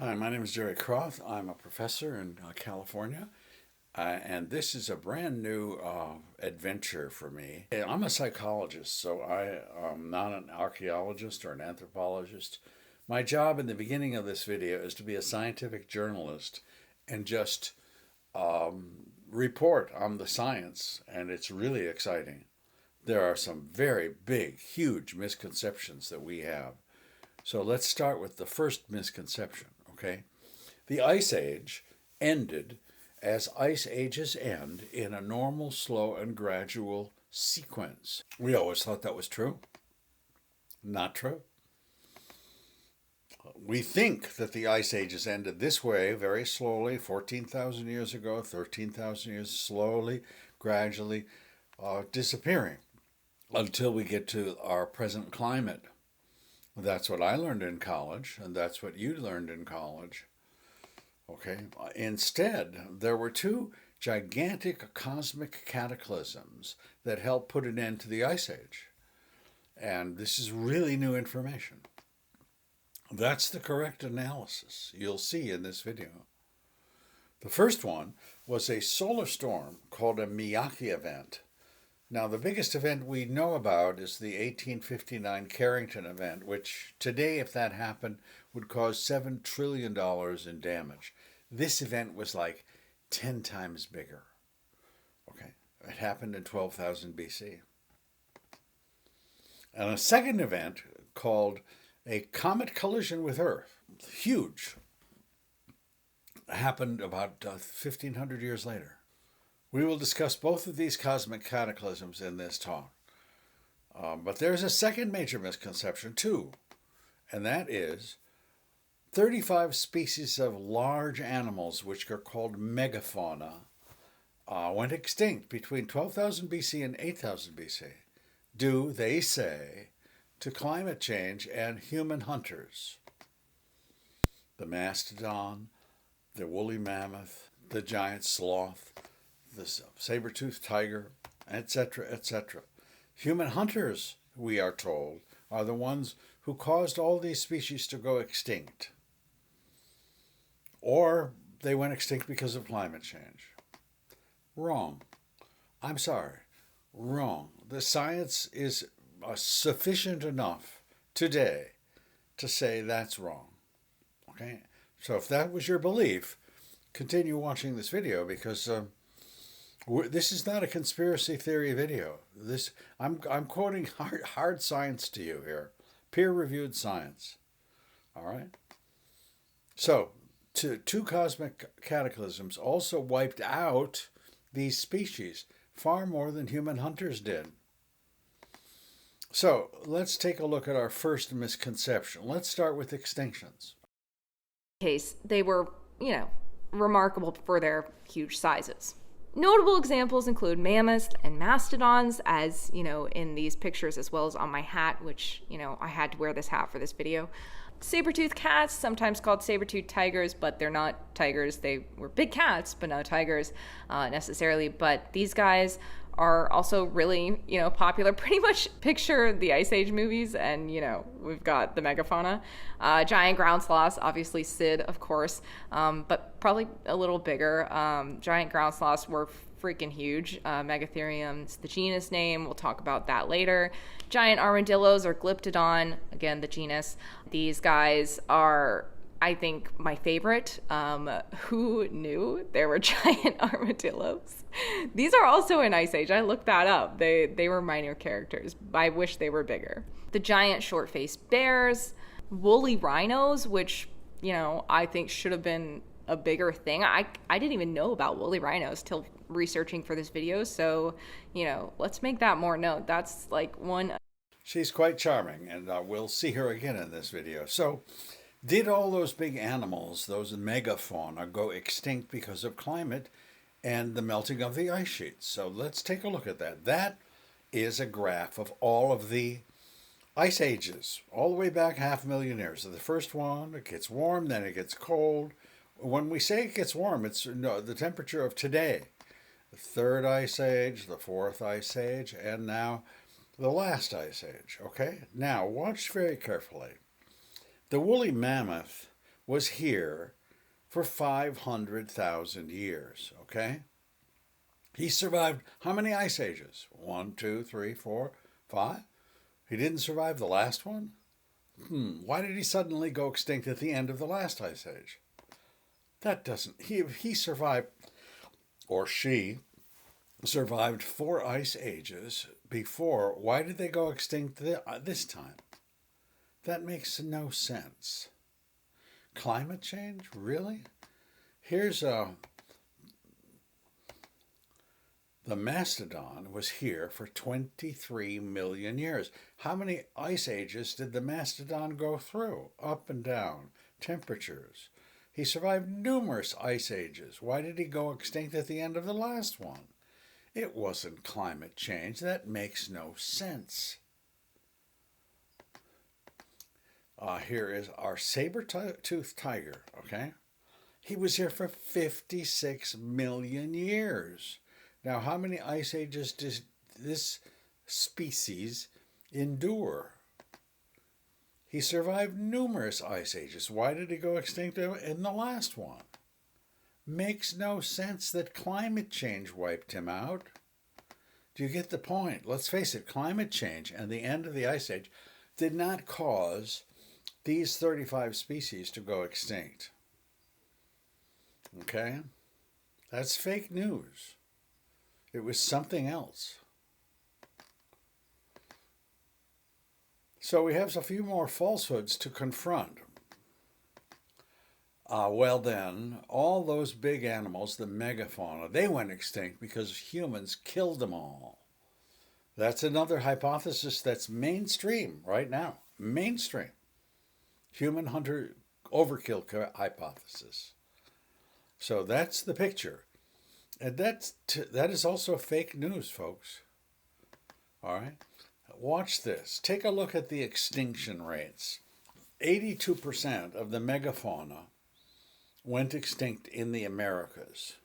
Hi, my name is Jerry Kroth. I'm a professor in California, and this is a brand new adventure for me. I'm a psychologist, so I am not an archaeologist or an anthropologist. My job in the beginning of this video is to be a scientific journalist and just report on the science, and it's really exciting. There are some very big, huge misconceptions that we have. So let's start with the first misconception, okay? The Ice Age ended as ice ages end in a normal, slow, and gradual sequence. We always thought that was true. Not true. We think that the ice ages ended this way, very slowly, 14,000 years ago, 13,000 years, slowly, gradually disappearing until we get to our present climate. That's what I learned in college, and that's what you learned in college. Okay. Instead, there were two gigantic cosmic cataclysms that helped put an end to the Ice Age. And this is really new information. That's the correct analysis you'll see in this video. The first one was a solar storm called a Miyake event. Now, the biggest event we know about is the 1859 Carrington event, which today, if that happened, would cause $7 trillion in damage. This event was like 10 times bigger. Okay, it happened in 12,000 BC. And a second event called a comet collision with Earth, huge, happened about 1,500 years later. We will discuss both of these cosmic cataclysms in this talk. But there's a second major misconception too, and that is 35 species of large animals, which are called megafauna, went extinct between 12,000 BC and 8,000 BC, due, they say, to climate change and human hunters. The Mastodon, the woolly mammoth, the giant sloth, the Saber Tooth Tiger, etc., etc. Human hunters, we are told, are the ones who caused all these species to go extinct. Or they went extinct because of climate change. Wrong. I'm sorry. Wrong. The science is sufficient enough today to say that's wrong. Okay? So if that was your belief, continue watching this video because this is not a conspiracy theory video. I'm quoting hard science to you here, peer-reviewed science. All right. So, two cosmic cataclysms also wiped out these species far more than human hunters did. So let's take a look at our first misconception. Let's start with extinctions. Case, they were, remarkable for their huge sizes. Notable examples include mammoths and mastodons, as in these pictures, as well as on my hat, which I had to wear this hat for this video. Saber-tooth cats, sometimes called saber-tooth tigers, but they're not tigers. They were big cats, but not tigers necessarily. But these guys are also really, popular. Pretty much picture the Ice Age movies, and, we've got the megafauna. Giant ground sloths, obviously Sid, of course, but probably a little bigger. Giant ground sloths were freaking huge. Megatherium's the genus name. We'll talk about that later. Giant armadillos, or Glyptodon, again, the genus. These guys are, I think, my favorite. Who knew there were giant armadillos? These are also in Ice Age. I looked that up. They were minor characters. I wish they were bigger. The giant short-faced bears, woolly rhinos, which, I think should have been a bigger thing. I didn't even know about woolly rhinos till researching for this video. So, let's make that more known. That's like one. She's quite charming, and we'll see her again in this video. So, did all those big animals, those megafauna, go extinct because of climate and the melting of the ice sheets? So let's take a look at that. That is a graph of all of the ice ages, all the way back 500,000 years. So the first one, it gets warm, then it gets cold. When we say it gets warm, it's the temperature of today. The third ice age, the fourth ice age, and now the last ice age. Okay? Now, watch very carefully. The woolly mammoth was here for 500,000 years, okay? He survived how many ice ages? 1, 2, 3, 4, 5? He didn't survive the last one? Why did he suddenly go extinct at the end of the last ice age? That doesn't... He survived, or she survived 4 ice ages before. Why did they go extinct this time? That makes no sense. Climate change? Really? Here's the Mastodon was here for 23 million years. How many ice ages did the Mastodon go through? Up and down, temperatures. He survived numerous ice ages. Why did he go extinct at the end of the last one? It wasn't climate change. That makes no sense. Here is our Saber Tooth Tiger, okay? He was here for 56 million years. Now, how many ice ages does this species endure? He survived numerous ice ages. Why did he go extinct in the last one? Makes no sense that climate change wiped him out. Do you get the point? Let's face it, climate change and the end of the ice age did not cause these 35 species to go extinct. Okay? That's fake news. It was something else. So we have a few more falsehoods to confront. Well then, all those big animals, the megafauna, they went extinct because humans killed them all. That's another hypothesis that's mainstream right now. Mainstream. Human hunter overkill hypothesis. So that's the picture. And that is also fake news, folks. All right? Watch this. Take a look at the extinction rates. 82% of the megafauna went extinct in the Americas.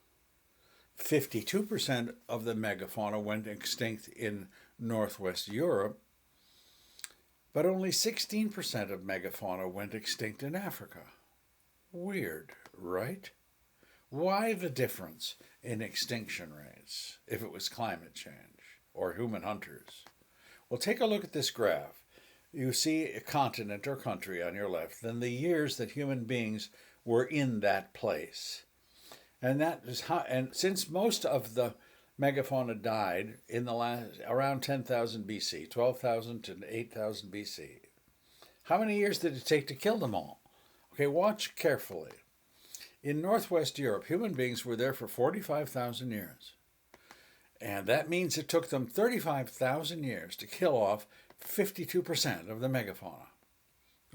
52% of the megafauna went extinct in Northwest Europe. But only 16% of megafauna went extinct in Africa. Weird, right? Why the difference in extinction rates if it was climate change or human hunters? Well, take a look at this graph. You see a continent or country on your left, then the years that human beings were in that place. And that is how, and since most of the megafauna died in the last around 10,000 BC, 12,000 to 8,000 BC, how many years did it take to kill them all? Okay, watch carefully. In Northwest Europe, human beings were there for 45,000 years. And that means it took them 35,000 years to kill off 52% of the megafauna.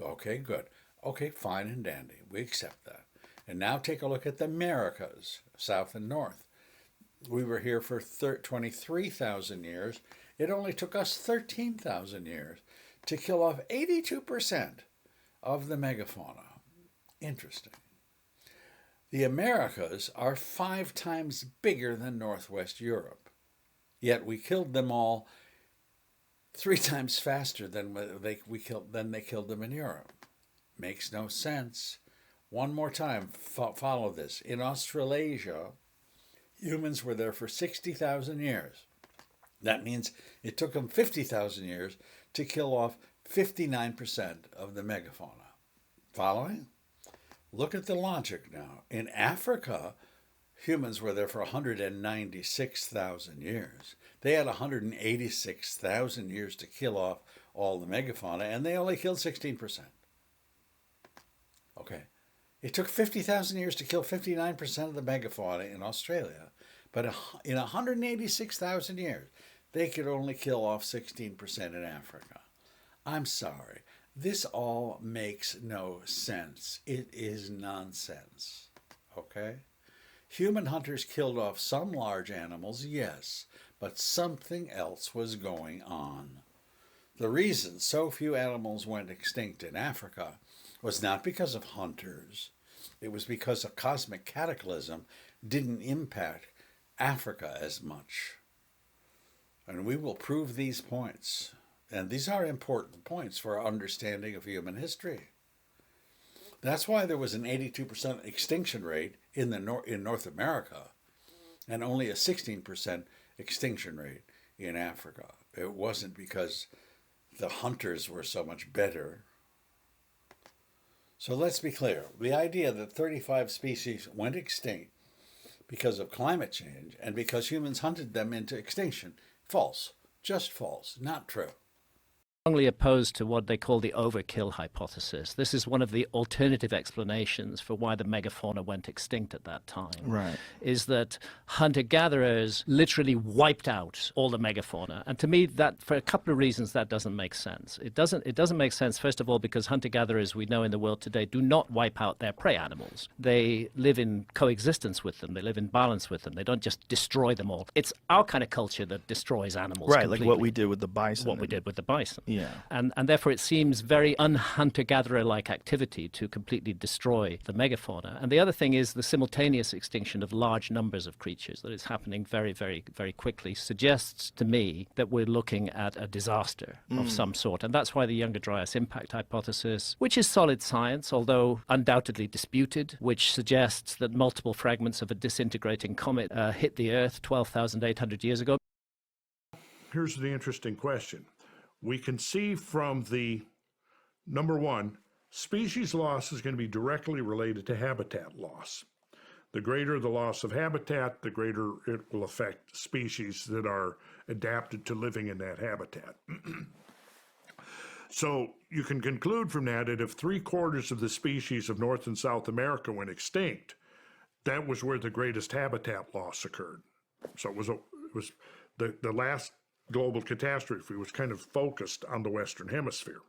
Okay, good. Okay, fine and dandy. We accept that. And now take a look at the Americas, South and North. We were here for 23,000 years. It only took us 13,000 years to kill off 82% of the megafauna. Interesting. The Americas are 5 times bigger than Northwest Europe, yet we killed them all 3 times faster than they killed them in Europe. Makes no sense. One more time, follow this. In Australasia, humans were there for 60,000 years. That means it took them 50,000 years to kill off 59% of the megafauna. Following? Look at the logic now. In Africa, humans were there for 196,000 years. They had 186,000 years to kill off all the megafauna, and they only killed 16%. Okay. It took 50,000 years to kill 59% of the megafauna in Australia, but in 186,000 years, they could only kill off 16% in Africa. I'm sorry. This all makes no sense. It is nonsense. Okay? Human hunters killed off some large animals, yes, but something else was going on. The reason so few animals went extinct in Africa was not because of hunters. It was because a cosmic cataclysm didn't impact Africa as much. And we will prove these points. And these are important points for our understanding of human history. That's why there was an 82% extinction rate in in North America, and only a 16% extinction rate in Africa. It wasn't because the hunters were so much better. So let's be clear. The idea that 35 species went extinct because of climate change and because humans hunted them into extinction, false. Just false. Not true. Strongly opposed to what they call the overkill hypothesis. This is one of the alternative explanations for why the megafauna went extinct at that time. Right. Is that hunter-gatherers literally wiped out all the megafauna. And to me, that for a couple of reasons, that doesn't make sense. It doesn't make sense, first of all, because hunter-gatherers we know in the world today do not wipe out their prey animals. They live in coexistence with them. They live in balance with them. They don't just destroy them all. It's our kind of culture that destroys animals Right, completely. like what we did with the bison. What we did with the bison. Yeah. And therefore it seems very un-hunter-gatherer-like activity to completely destroy the megafauna. And the other thing is the simultaneous extinction of large numbers of creatures that is happening very, very, very quickly suggests to me that we're looking at a disaster of some sort. And that's why the Younger Dryas impact hypothesis, which is solid science, although undoubtedly disputed, which suggests that multiple fragments of a disintegrating comet hit the Earth 12,800 years ago. Here's the interesting question. We can see from the, number one, species loss is going to be directly related to habitat loss. The greater the loss of habitat, the greater it will affect species that are adapted to living in that habitat. So you can conclude from that if 3/4 of the species of North and South America went extinct, that was where the greatest habitat loss occurred. So it was the last global catastrophe was kind of focused on the Western Hemisphere.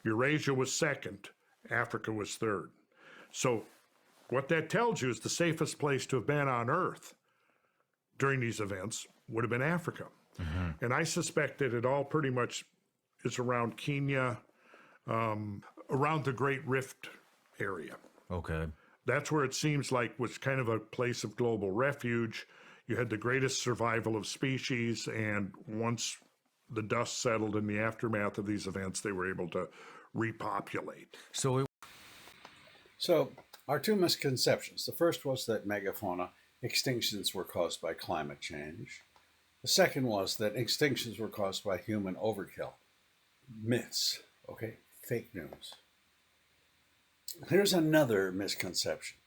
Eurasia was second, Africa was third. So what that tells you is the safest place to have been on Earth during these events would have been Africa. Mm-hmm. And I suspect that it all pretty much is around Kenya, around the Great Rift area. Okay. That's where it seems like was kind of a place of global refuge. You had the greatest survival of species, and once the dust settled in the aftermath of these events, they were able to repopulate. So our two misconceptions. The first was that megafauna extinctions were caused by climate change. The second was that extinctions were caused by human overkill. Myths, okay? Fake news. Here's another misconception.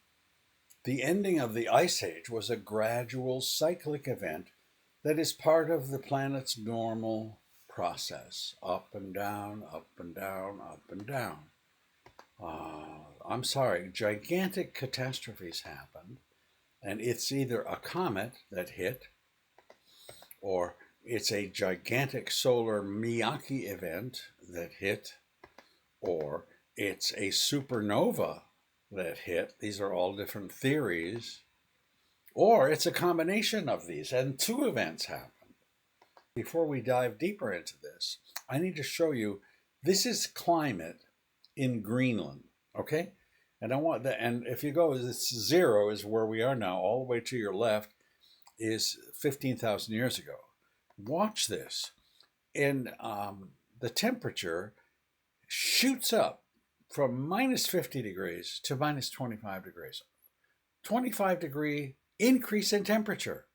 The ending of the Ice Age was a gradual cyclic event that is part of the planet's normal process. Up and down, up and down, up and down. I'm sorry, gigantic catastrophes happened, and it's either a comet that hit, or it's a gigantic solar Miyake event that hit, or it's a supernova that hit. These are all different theories. Or it's a combination of these, and two events happened. Before we dive deeper into this, I need to show you, this is climate in Greenland, okay? And I want that, and if you go, this 0 is where we are now, all the way to your left is 15,000 years ago. Watch this. And the temperature shoots up from minus 50 degrees to minus 25 degrees. 25 degree increase in temperature.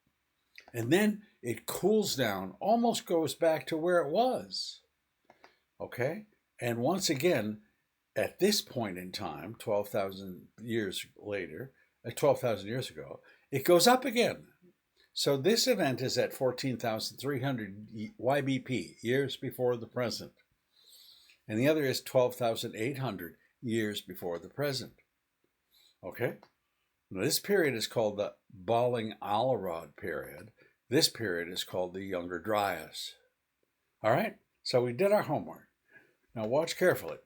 And then it cools down, almost goes back to where it was. Okay? And once again, at this point in time, 12,000 years later, 12,000 years ago, it goes up again. So this event is at 14,300 YBP, years before the present. And the other is 12,800 years before the present. Okay? Now, this period is called the Balling-Alrod period. This period is called the Younger Dryas. All right? So we did our homework. Now watch carefully.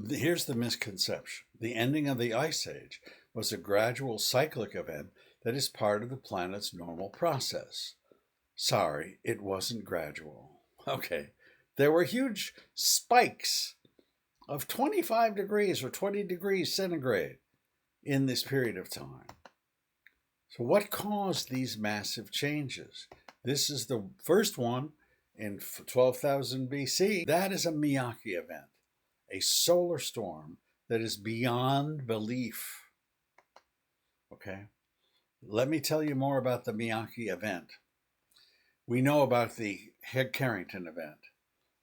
Here's the misconception. The ending of the Ice Age was a gradual cyclic event that is part of the planet's normal process. Sorry, it wasn't gradual. Okay. There were huge spikes of 25 degrees or 20 degrees centigrade in this period of time. So what caused these massive changes? This is the first one in 12,000 BC. That is a Miyake event, a solar storm that is beyond belief. Okay? Let me tell you more about the Miyake event. We know about the Carrington event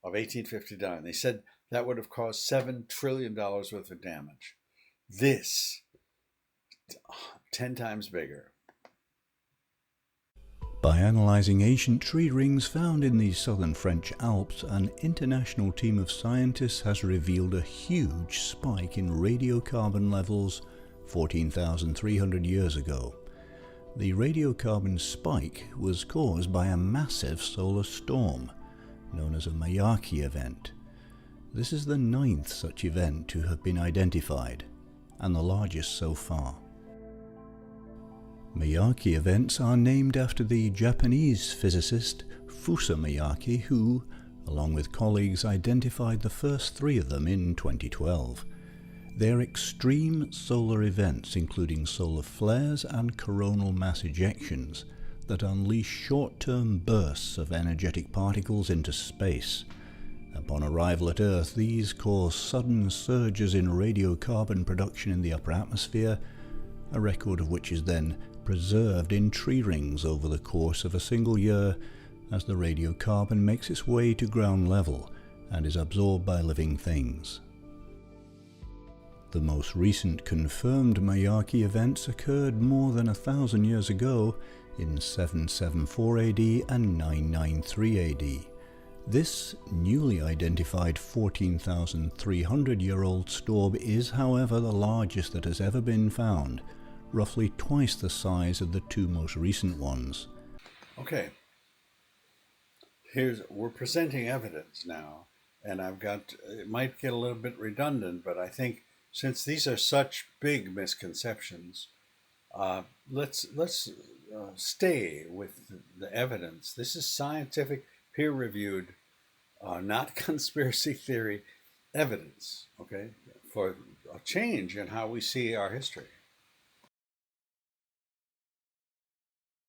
of 1859. They said that would have caused $7 trillion worth of damage. This, 10 times bigger. By analysing ancient tree rings found in the southern French Alps, an international team of scientists has revealed a huge spike in radiocarbon levels 14,300 years ago. The radiocarbon spike was caused by a massive solar storm, known as a Miyake event. This is the 9th such event to have been identified, and the largest so far. Miyake events are named after the Japanese physicist Fusa Miyake, who, along with colleagues, identified the first 3 of them in 2012. They're extreme solar events, including solar flares and coronal mass ejections, that unleash short-term bursts of energetic particles into space. Upon arrival at Earth, these cause sudden surges in radiocarbon production in the upper atmosphere, a record of which is then preserved in tree rings over the course of a single year as the radiocarbon makes its way to ground level and is absorbed by living things. The most recent confirmed Miyake events occurred more than 1,000 years ago in 774 AD and 993 AD. This newly identified 14,300-year-old storm is, however, the largest that has ever been found, roughly twice the size of the 2 most recent ones. Okay, we're presenting evidence now, and it might get a little bit redundant, but I think since these are such big misconceptions, let's stay with the evidence. This is scientific, peer-reviewed, not conspiracy theory evidence, okay, for a change in how we see our history.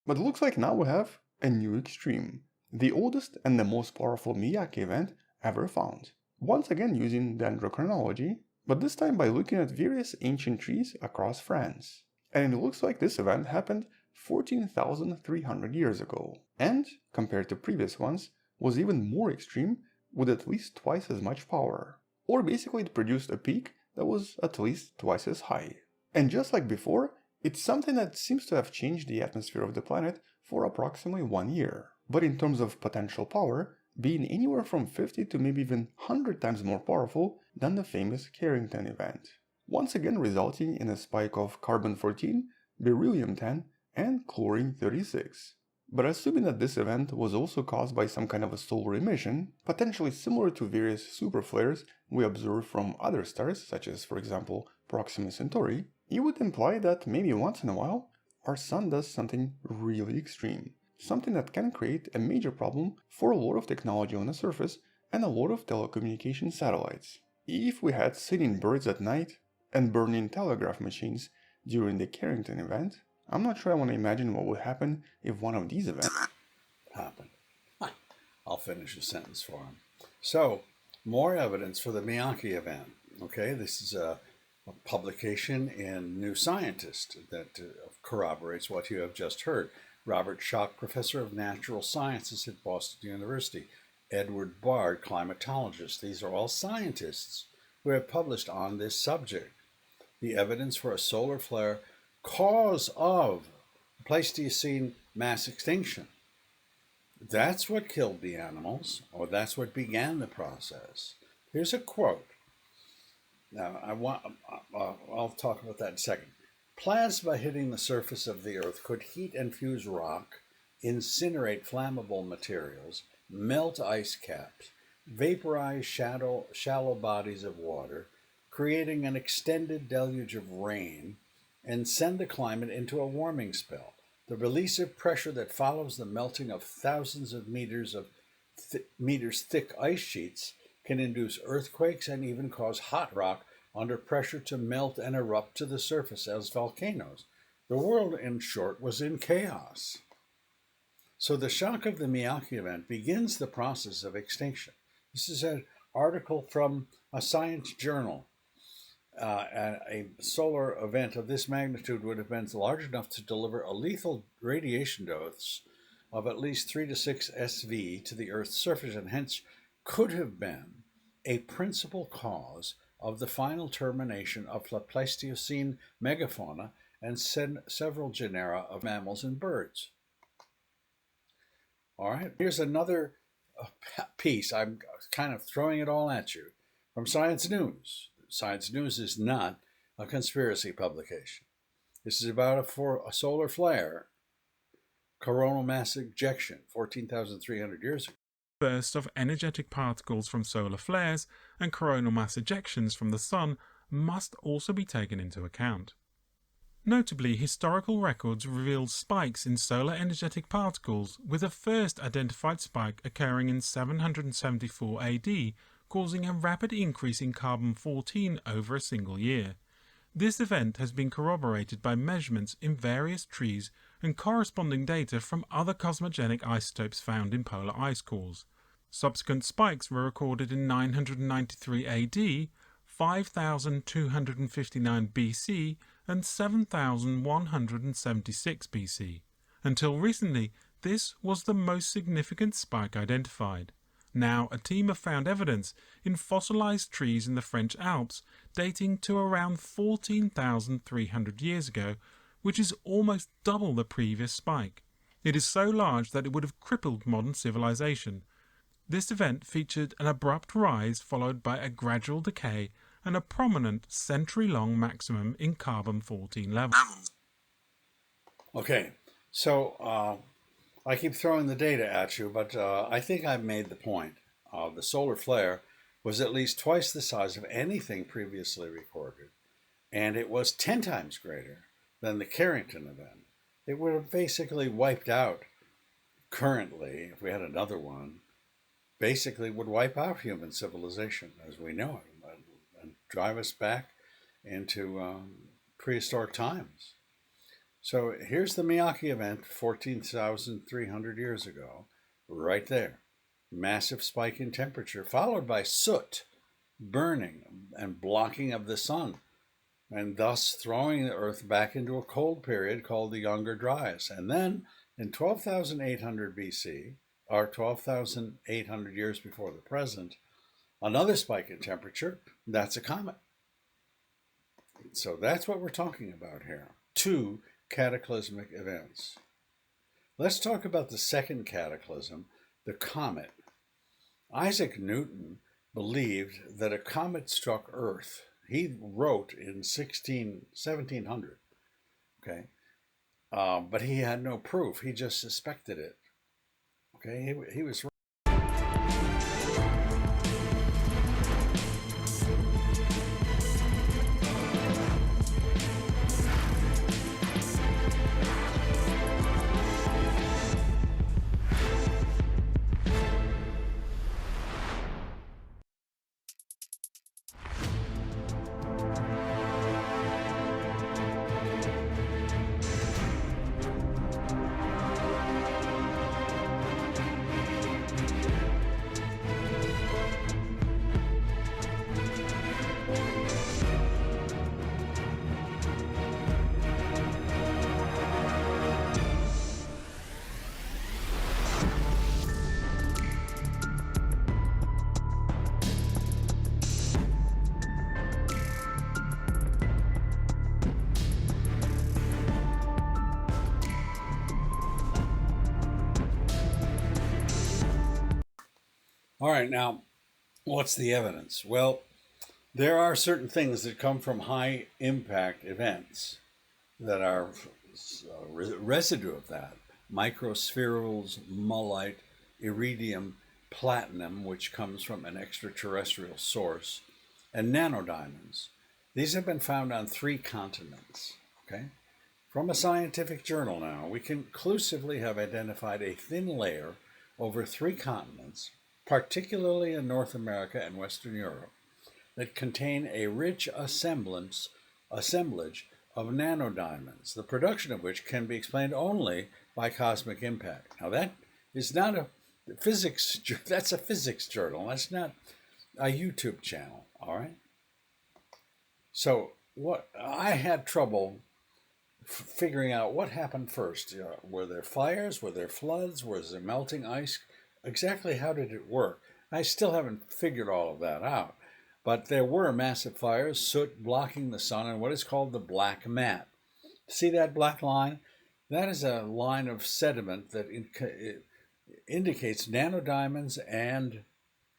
But it looks like now we have a new extreme, the oldest and the most powerful Miyake event ever found. Once again using dendrochronology, but this time by looking at various ancient trees across France. And it looks like this event happened 14,300 years ago, and, compared to previous ones, was even more extreme with at least twice as much power. Or basically it produced a peak that was at least twice as high. And just like before, it's something that seems to have changed the atmosphere of the planet for approximately 1 year. But in terms of potential power, being anywhere from 50 to maybe even 100 times more powerful than the famous Carrington event. Once again resulting in a spike of carbon-14, beryllium-10, and chlorine-36. But assuming that this event was also caused by some kind of a solar emission, potentially similar to various superflares we observe from other stars, such as, for example, Proxima Centauri, it would imply that maybe once in a while, our sun does something really extreme. Something that can create a major problem for a lot of technology on the surface and a lot of telecommunication satellites. If we had singing birds at night and burning telegraph machines during the Carrington event, I'm not sure I want to imagine what would happen if one of these events happened. I'll finish a sentence for him. So, more evidence for the Miyake event. Okay, this is a publication in New Scientist that corroborates what you have just heard. Robert Schoch, professor of natural sciences at Boston University. Edward Bard, climatologist. These are all scientists who have published on this subject. The evidence for a solar flare cause of Pleistocene mass extinction. That's what killed the animals, or that's what began the process. Here's a quote. Now, I'll talk about that in a second. Plasma hitting the surface of the Earth could heat and fuse rock, incinerate flammable materials, melt ice caps, vaporize shallow bodies of water, creating an extended deluge of rain, and send the climate into a warming spell. The release of pressure that follows the melting of thousands of meters thick ice sheets can induce earthquakes and even cause hot rock under pressure to melt and erupt to the surface as volcanoes. The world, in short, was in chaos. So the shock of the Miyake event begins the process of extinction. This is an article from a science journal. a solar event of this magnitude would have been large enough to deliver a lethal radiation dose of at least 3 to 6 SV to the Earth's surface, and hence could have been a principal cause of the final termination of the Pleistocene megafauna and several genera of mammals and birds. All right, here's another piece. I'm kind of throwing it all at you from Science News. Science News is not a conspiracy publication. This is about a solar flare, coronal mass ejection, 14,300 years ago. Bursts of energetic particles from solar flares and coronal mass ejections from the Sun must also be taken into account. Notably, historical records reveal spikes in solar energetic particles, with a first identified spike occurring in 774 AD, causing a rapid increase in carbon-14 over a single year. This event has been corroborated by measurements in various trees and corresponding data from other cosmogenic isotopes found in polar ice cores. Subsequent spikes were recorded in 993 AD, 5259 BC, and 7176 BC. Until recently, this was the most significant spike identified. Now, a team have found evidence in fossilized trees in the French Alps dating to around 14,300 years ago, which is almost double the previous spike. It is so large that it would have crippled modern civilization. This event featured an abrupt rise followed by a gradual decay and a prominent century-long maximum in carbon-14 levels. Okay, so I keep throwing the data at you, but I think I've made the point. The solar flare was at least twice the size of anything previously recorded, and it was 10 times greater than the Carrington event. It would have basically wiped out, currently, if we had another one, basically would wipe out human civilization as we know it and drive us back into prehistoric times. So here's the Miyake event 14,300 years ago, right there. Massive spike in temperature, followed by soot, burning and blocking of the sun, and thus throwing the Earth back into a cold period called the Younger Dryas. And then in 12,800 BC, or 12,800 years before the present, another spike in temperature, that's a comet. So that's what we're talking about here. 2 cataclysmic events. Let's talk about the second cataclysm, the comet. Isaac Newton believed that a comet struck Earth. He wrote in 1700, okay? But he had no proof. He just suspected it. Okay, he was right. All right, now, what's the evidence? Well, there are certain things that come from high impact events that are residue of that. Microspherules, mullite, iridium, platinum, which comes from an extraterrestrial source, and nanodiamonds. These have been found on 3 continents. Okay? From a scientific journal now, we conclusively have identified a thin layer over 3 continents, particularly in North America and Western Europe, that contain a rich assemblage of nanodiamonds, the production of which can be explained only by cosmic impact. Now that is not a physics, that's a physics journal, that's not a YouTube channel, all right? So what I had trouble figuring out what happened first. Were there fires? Were there floods? Was there melting ice? Exactly how did it work? I still haven't figured all of that out. But there were massive fires, soot blocking the sun, and what is called the black mat. See that black line? That is a line of sediment that indicates nanodiamonds and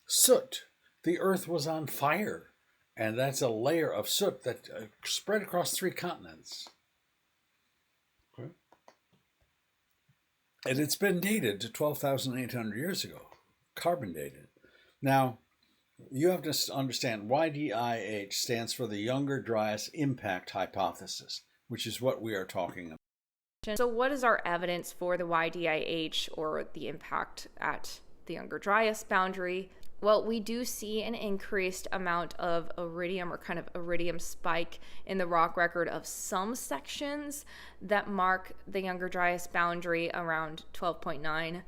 soot. The Earth was on fire, and that's a layer of soot that spread across 3 continents. Okay. And it's been dated to 12,800 years ago, carbon dated. Now, you have to understand YDIH stands for the Younger Dryas Impact Hypothesis, which is what we are talking about. So what is our evidence for the YDIH, or the impact at the Younger Dryas boundary? Well, we do see an increased amount of iridium, or kind of iridium spike, in the rock record of some sections that mark the Younger Dryas boundary around 12.9.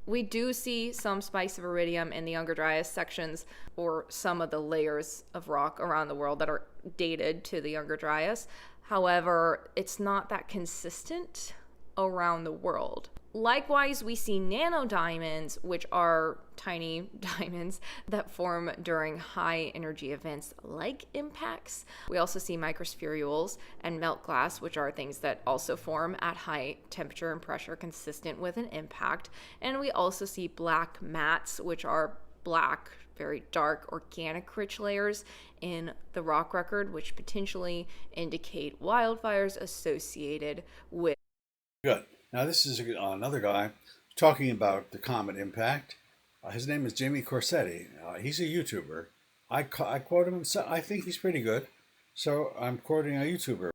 We do see some spikes of iridium in the Younger Dryas sections, or some of the layers of rock around the world that are dated to the Younger Dryas. However, it's not that consistent around the world. Likewise, we see nanodiamonds, which are tiny diamonds that form during high energy events like impacts. We also see microspherules and melt glass, which are things that also form at high temperature and pressure consistent with an impact. And we also see black mats, which are black, very dark organic rich layers in the rock record, which potentially indicate wildfires associated with. Good. Now, this is another guy talking about the comet impact. His name is Jimmy Corsetti. He's a YouTuber. I quote him. I think he's pretty good. So I'm quoting a YouTuber.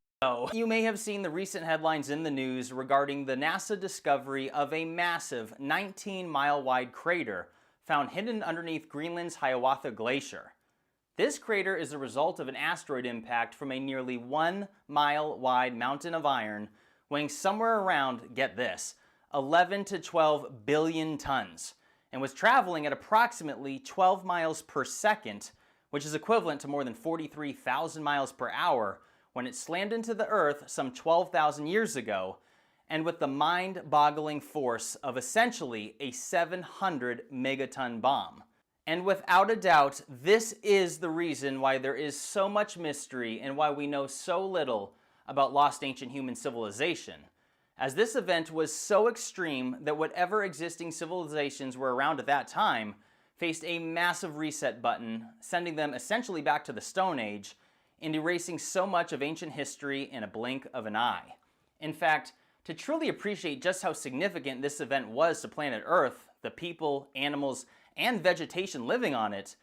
You may have seen the recent headlines in the news regarding the NASA discovery of a massive 19-mile wide crater found hidden underneath Greenland's Hiawatha Glacier. This crater is a result of an asteroid impact from a nearly 1-mile wide mountain of iron weighing somewhere around, get this, 11 to 12 billion tons, and was traveling at approximately 12 miles per second, which is equivalent to more than 43,000 miles per hour when it slammed into the Earth some 12,000 years ago, and with the mind-boggling force of essentially a 700 megaton bomb. And without a doubt, this is the reason why there is so much mystery and why we know so little about lost ancient human civilization, as this event was so extreme that whatever existing civilizations were around at that time faced a massive reset button, sending them essentially back to the Stone Age and erasing so much of ancient history in a blink of an eye. In fact, to truly appreciate just how significant this event was to planet Earth, the people, animals, and vegetation living on it,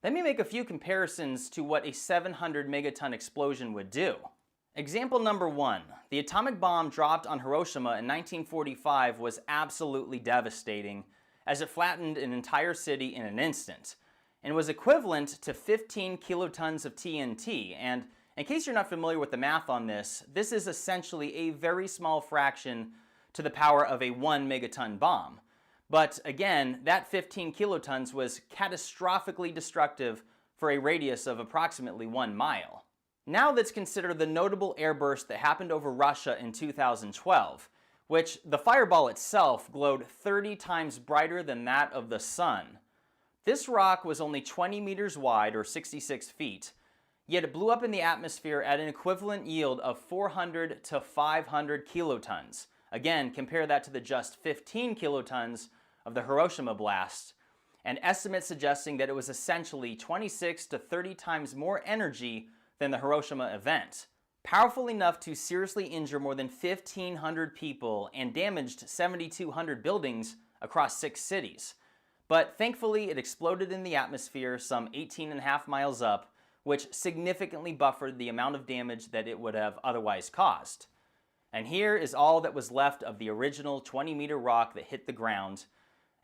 let me make a few comparisons to what a 700 megaton explosion would do. Example number 1. The atomic bomb dropped on Hiroshima in 1945 was absolutely devastating, as it flattened an entire city in an instant, and was equivalent to 15 kilotons of TNT. And in case you're not familiar with the math on this, this is essentially a very small fraction to the power of a 1 megaton bomb. But again, that 15 kilotons was catastrophically destructive for a radius of approximately 1 mile. Now let's consider the notable airburst that happened over Russia in 2012, which the fireball itself glowed 30 times brighter than that of the sun. This rock was only 20 meters wide, or 66 feet, yet it blew up in the atmosphere at an equivalent yield of 400 to 500 kilotons. Again, compare that to the just 15 kilotons of the Hiroshima blast, and estimates suggesting that it was essentially 26 to 30 times more energy than the Hiroshima event, powerful enough to seriously injure more than 1,500 people and damaged 7,200 buildings across 6 cities. But thankfully, it exploded in the atmosphere some 18.5 miles up, which significantly buffered the amount of damage that it would have otherwise caused. And here is all that was left of the original 20-meter rock that hit the ground.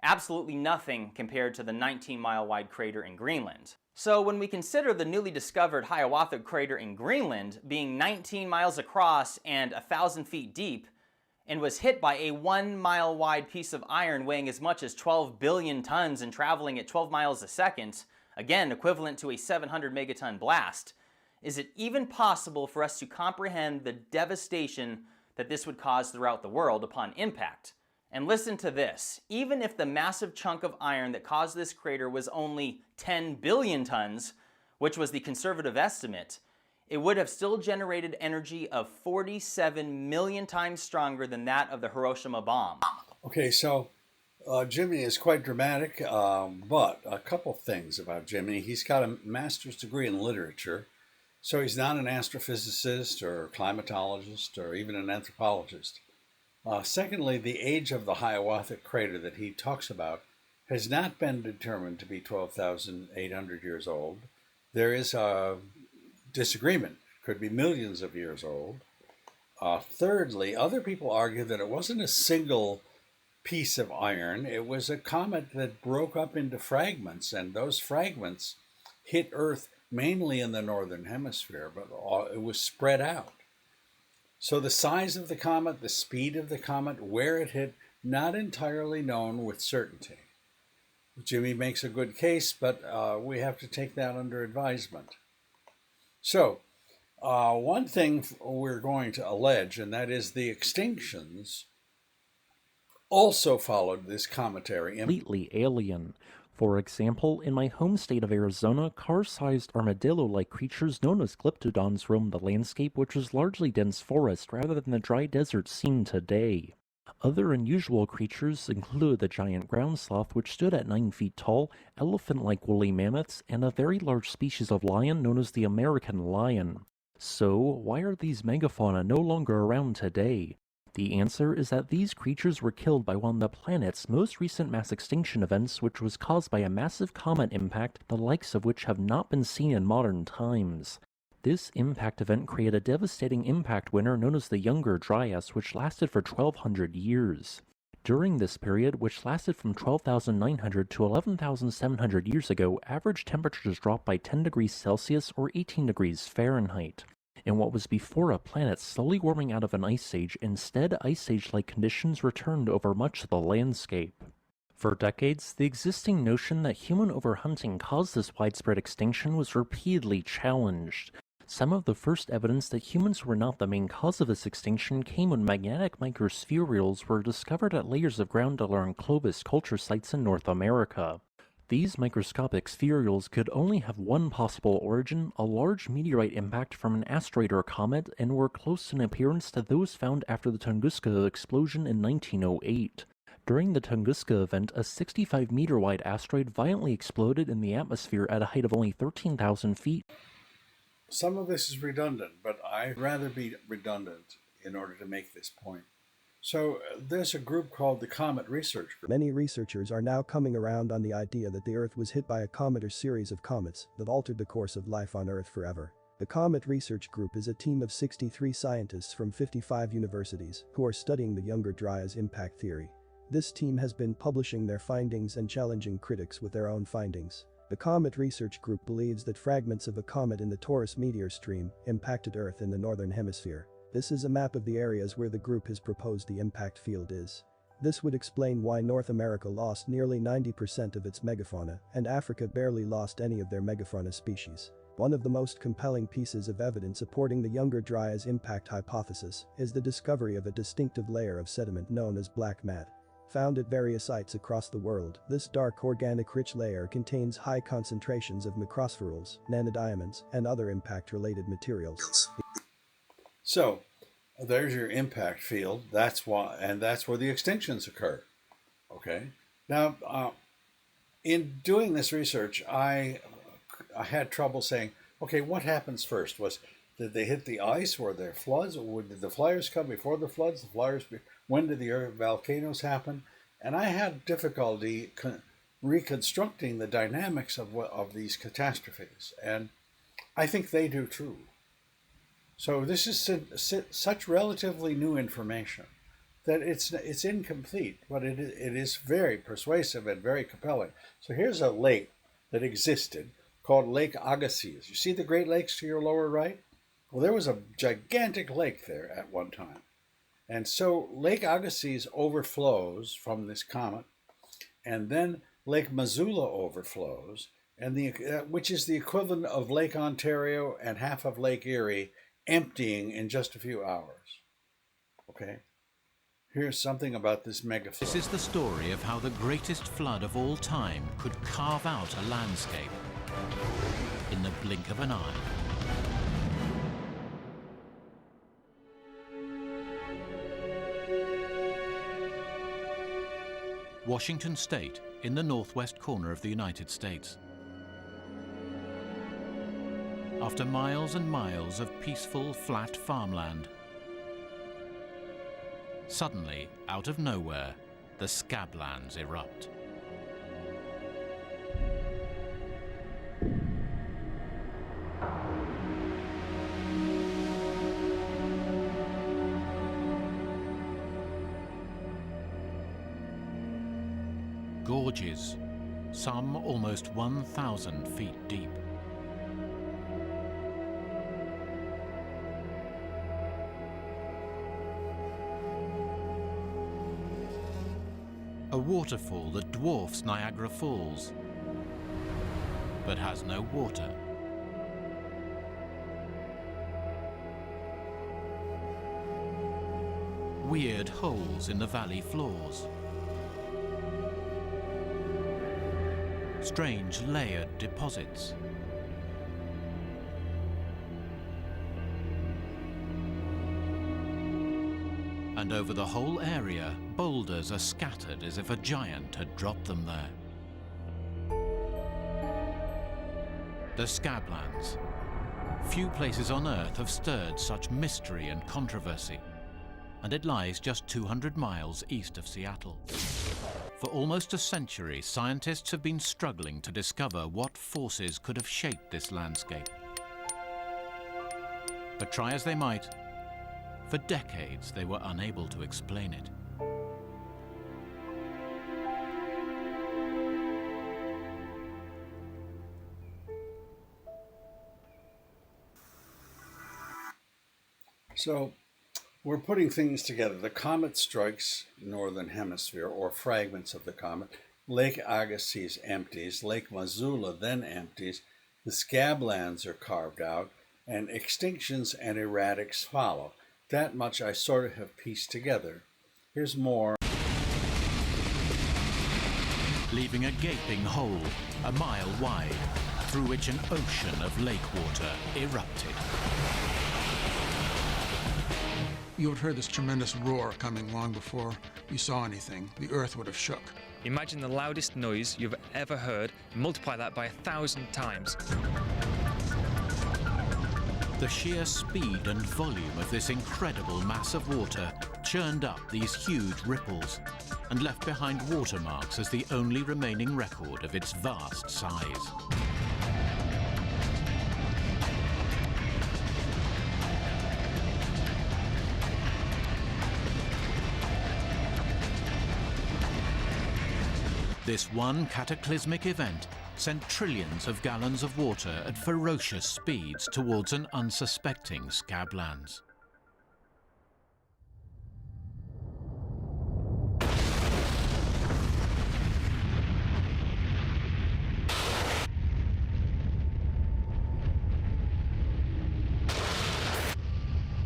Absolutely nothing compared to the 19-mile wide crater in Greenland. So when we consider the newly discovered Hiawatha crater in Greenland being 19 miles across and 1,000 feet deep, and was hit by a 1 mile wide piece of iron weighing as much as 12 billion tons and traveling at 12 miles a second, again equivalent to a 700 megaton blast, is it even possible for us to comprehend the devastation that this would cause throughout the world upon impact? And listen to this, even if the massive chunk of iron that caused this crater was only 10 billion tons, which was the conservative estimate, it would have still generated energy of 47 million times stronger than that of the Hiroshima bomb. Okay, so Jimmy is quite dramatic, but a couple things about Jimmy. He's got a master's degree in literature, so he's not an astrophysicist or climatologist or even an anthropologist. Secondly, the age of the Hiawatha crater that he talks about has not been determined to be 12,800 years old. There is a disagreement. It could be millions of years old. Thirdly, other people argue that it wasn't a single piece of iron. It was a comet that broke up into fragments, and those fragments hit Earth mainly in the northern hemisphere, but it was spread out. So the size of the comet, the speed of the comet, where it hit, not entirely known with certainty. Jimmy makes a good case, but we have to take that under advisement. So one thing we're going to allege, and that is the extinctions also followed this cometary impact. Completely alien. For example, in my home state of Arizona, car-sized armadillo-like creatures known as glyptodons roam the landscape, which is largely dense forest rather than the dry desert seen today. Other unusual creatures include the giant ground sloth, which stood at 9 feet tall, elephant-like woolly mammoths, and a very large species of lion known as the American lion. So, why are these megafauna no longer around today? The answer is that these creatures were killed by one of the planet's most recent mass extinction events, which was caused by a massive comet impact, the likes of which have not been seen in modern times. This impact event created a devastating impact winter known as the Younger Dryas, which lasted for 1,200 years. During this period, which lasted from 12,900 to 11,700 years ago, average temperatures dropped by 10 degrees Celsius or 18 degrees Fahrenheit. In what was before a planet slowly warming out of an ice age, instead ice age-like conditions returned over much of the landscape. For decades, the existing notion that human overhunting caused this widespread extinction was repeatedly challenged. Some of the first evidence that humans were not the main cause of this extinction came when magnetic microspherules were discovered at layers of ground along Clovis culture sites in North America. These microscopic spherules could only have one possible origin, a large meteorite impact from an asteroid or comet, and were close in appearance to those found after the Tunguska explosion in 1908. During the Tunguska event, a 65-meter-wide asteroid violently exploded in the atmosphere at a height of only 13,000 feet. Some of this is redundant, but I'd rather be redundant in order to make this point. So there's a group called the Comet Research Group. Many researchers are now coming around on the idea that the Earth was hit by a comet or series of comets that altered the course of life on Earth forever. The Comet Research Group is a team of 63 scientists from 55 universities who are studying the Younger Dryas impact theory. This team has been publishing their findings and challenging critics with their own findings. The Comet Research Group believes that fragments of a comet in the Taurus meteor stream impacted Earth in the northern hemisphere. This is a map of the areas where the group has proposed the impact field is. This would explain why North America lost nearly 90% of its megafauna, and Africa barely lost any of their megafauna species. One of the most compelling pieces of evidence supporting the Younger Dryas impact hypothesis is the discovery of a distinctive layer of sediment known as black mat. Found at various sites across the world, this dark organic-rich layer contains high concentrations of microspherules, nanodiamonds, and other impact-related materials. So there's your impact field. That's why, and that's where the extinctions occur. Okay. Now, in doing this research, I had trouble saying, okay, what happens first? Did they hit the ice? Were there floods? Or did the flyers come before the floods? When did the volcanoes happen? And I had difficulty reconstructing the dynamics of these catastrophes, and I think they do too. So this is such relatively new information that it's incomplete, but it is very persuasive and very compelling. So here's a lake that existed called Lake Agassiz. You see the Great Lakes to your lower right? Well, there was a gigantic lake there at one time. And so Lake Agassiz overflows from this comet, and then Lake Missoula overflows, and which is the equivalent of Lake Ontario and half of Lake Erie emptying in just a few hours. Okay? Here's something about this megafauna. This is the story of how the greatest flood of all time could carve out a landscape in the blink of an eye. Washington State, in the northwest corner of the United States. After miles and miles of peaceful, flat farmland, suddenly, out of nowhere, the scablands erupt. Gorges, some almost 1,000 feet deep. A waterfall that dwarfs Niagara Falls, but has no water. Weird holes in the valley floors. Strange layered deposits. And over the whole area, boulders are scattered as if a giant had dropped them there. The scablands. Few places on Earth have stirred such mystery and controversy, and it lies just 200 miles east of Seattle. For almost a century, scientists have been struggling to discover what forces could have shaped this landscape. But try as they might, for decades they were unable to explain it. So, we're putting things together. The comet strikes northern hemisphere, or fragments of the comet. Lake Agassiz empties. Lake Missoula then empties. The scablands are carved out, and extinctions and erratics follow. That much I sort of have pieced together. Here's more. Leaving a gaping hole, a mile wide, through which an ocean of lake water erupted. You would have heard this tremendous roar coming long before you saw anything. The earth would have shook. Imagine the loudest noise you've ever heard, and multiply that by 1,000 times. The sheer speed and volume of this incredible mass of water churned up these huge ripples and left behind watermarks as the only remaining record of its vast size. This one cataclysmic event sent trillions of gallons of water at ferocious speeds towards an unsuspecting scablands.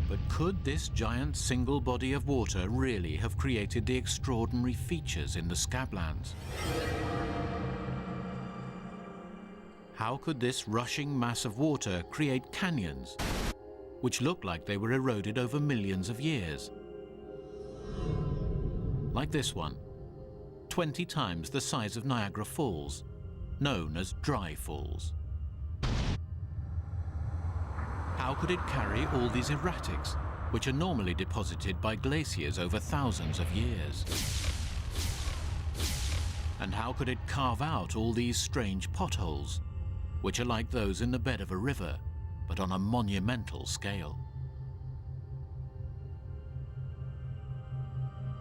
But could this giant single body of water really have created the extraordinary features in the scablands? How could this rushing mass of water create canyons, which look like they were eroded over millions of years? Like this one, 20 times the size of Niagara Falls, known as dry falls. How could it carry all these erratics, which are normally deposited by glaciers over thousands of years? And how could it carve out all these strange potholes, which are like those in the bed of a river, but on a monumental scale?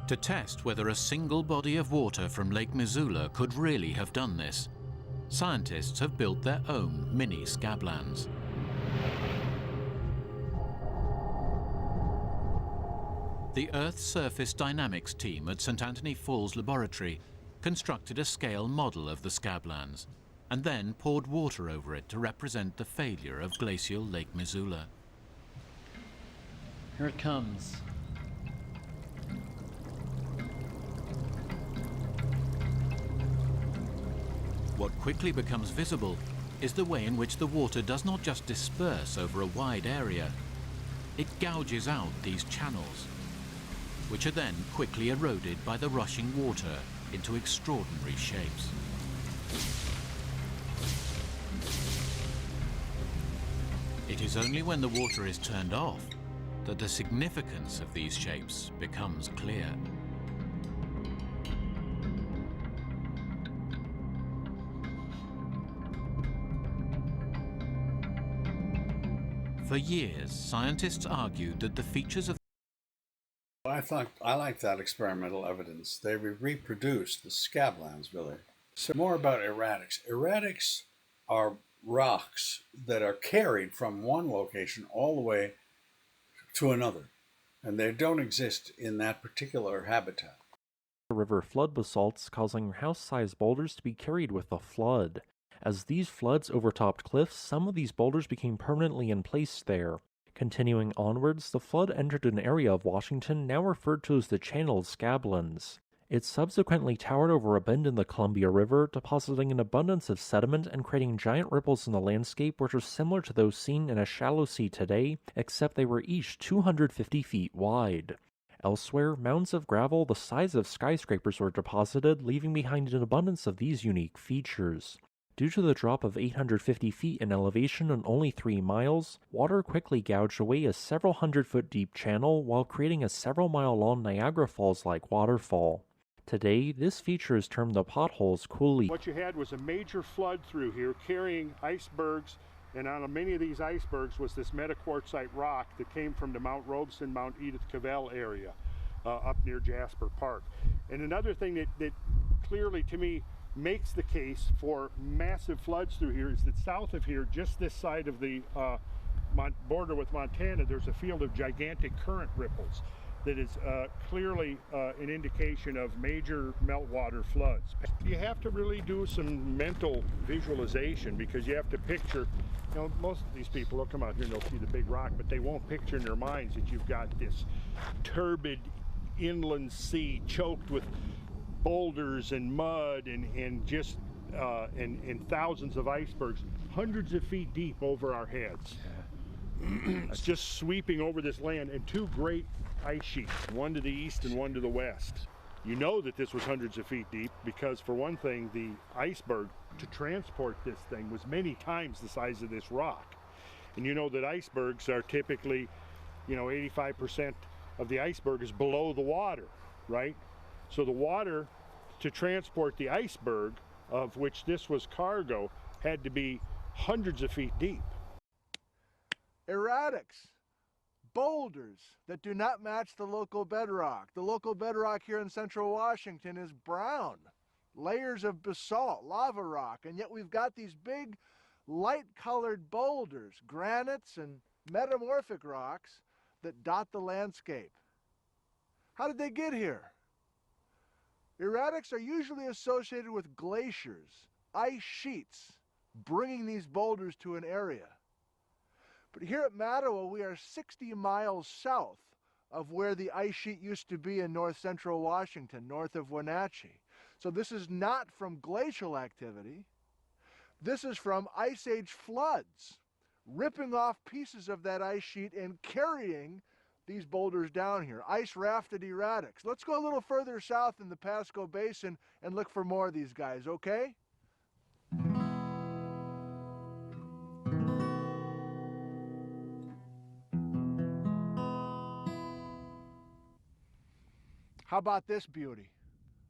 To test whether a single body of water from Lake Missoula could really have done this, scientists have built their own mini scablands. The Earth Surface Dynamics team at St. Anthony Falls Laboratory constructed a scale model of the scablands and then poured water over it to represent the failure of glacial Lake Missoula. Here it comes. What quickly becomes visible is the way in which the water does not just disperse over a wide area. It gouges out these channels, which are then quickly eroded by the rushing water into extraordinary shapes. It is only when the water is turned off that the significance of these shapes becomes clear. For years, scientists argued that the features of I like that experimental evidence. They reproduce the scablands, really. So more about erratics. Erratics are rocks that are carried from one location all the way to another, and they don't exist in that particular habitat. River flood basalts causing house-sized boulders to be carried with the flood. As these floods overtopped cliffs, some of these boulders became permanently in place there. Continuing onwards, the flood entered an area of Washington now referred to as the Channel of Scablands. It subsequently towered over a bend in the Columbia River, depositing an abundance of sediment and creating giant ripples in the landscape which are similar to those seen in a shallow sea today, except they were each 250 feet wide. Elsewhere, mounds of gravel the size of skyscrapers were deposited, leaving behind an abundance of these unique features. Due to the drop of 850 feet in elevation in only 3 miles, water quickly gouged away a several hundred-foot deep channel while creating a several-mile-long Niagara Falls-like waterfall. Today, this feature is termed the Potholes Coulee. What you had was a major flood through here carrying icebergs, and on many of these icebergs was this metaquartzite rock that came from the Mount Robeson, Mount Edith Cavell area up near Jasper Park. And another thing that clearly to me makes the case for massive floods through here is that south of here, just this side of the border with Montana, there's a field of gigantic current ripples that is clearly an indication of major meltwater floods. You have to really do some mental visualization because you have to picture, you know, most of these people will come out here and they'll see the big rock, but they won't picture in their minds that you've got this turbid inland sea choked with boulders and mud and just and thousands of icebergs, hundreds of feet deep over our heads. It's just sweeping over this land, and 2 great ice sheets, one to the east and one to the west. You know that this was hundreds of feet deep because, for one thing, the iceberg to transport this thing was many times the size of this rock. And you know that icebergs are typically, you know, 85% of the iceberg is below the water, right? So the water to transport the iceberg, of which this was cargo, had to be hundreds of feet deep. Erratics, boulders that do not match the local bedrock. The local bedrock here in central Washington is brown, layers of basalt, lava rock, and yet we've got these big light-colored boulders, granites and metamorphic rocks that dot the landscape. How did they get here? Erratics are usually associated with glaciers, ice sheets, bringing these boulders to an area. But here at Mattawa, we are 60 miles south of where the ice sheet used to be in north central Washington, north of Wenatchee. So this is not from glacial activity. This is from Ice Age floods, ripping off pieces of that ice sheet and carrying these boulders down here, ice-rafted erratics. Let's go a little further south in the Pasco Basin and look for more of these guys, okay? How about this beauty?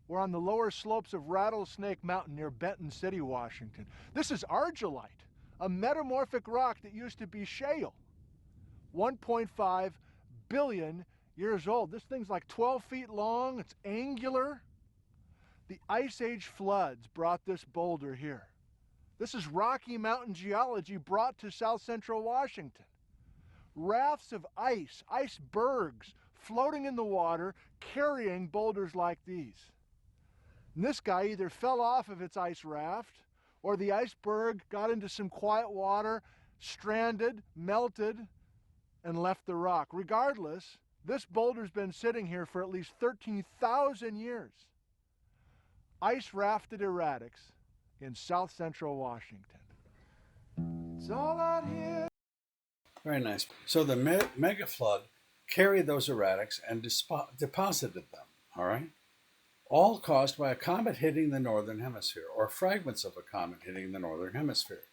We're on the lower slopes of Rattlesnake Mountain near Benton City, Washington. This is argillite, a metamorphic rock that used to be shale. 1.5 billion years old. This thing's like 12 feet long. It's angular. The Ice Age floods brought this boulder here. This is Rocky Mountain geology brought to south central Washington. Rafts of ice, icebergs, floating in the water, carrying boulders like these. And this guy either fell off of its ice raft or the iceberg got into some quiet water, stranded, melted, and left the rock. Regardless, this boulder's been sitting here for at least 13,000 years. Ice rafted erratics in south central Washington. It's all out here. Very nice. So the mega flood carried those erratics and deposited them, all right? All caused by a comet hitting the northern hemisphere, or fragments of a comet hitting the northern hemisphere.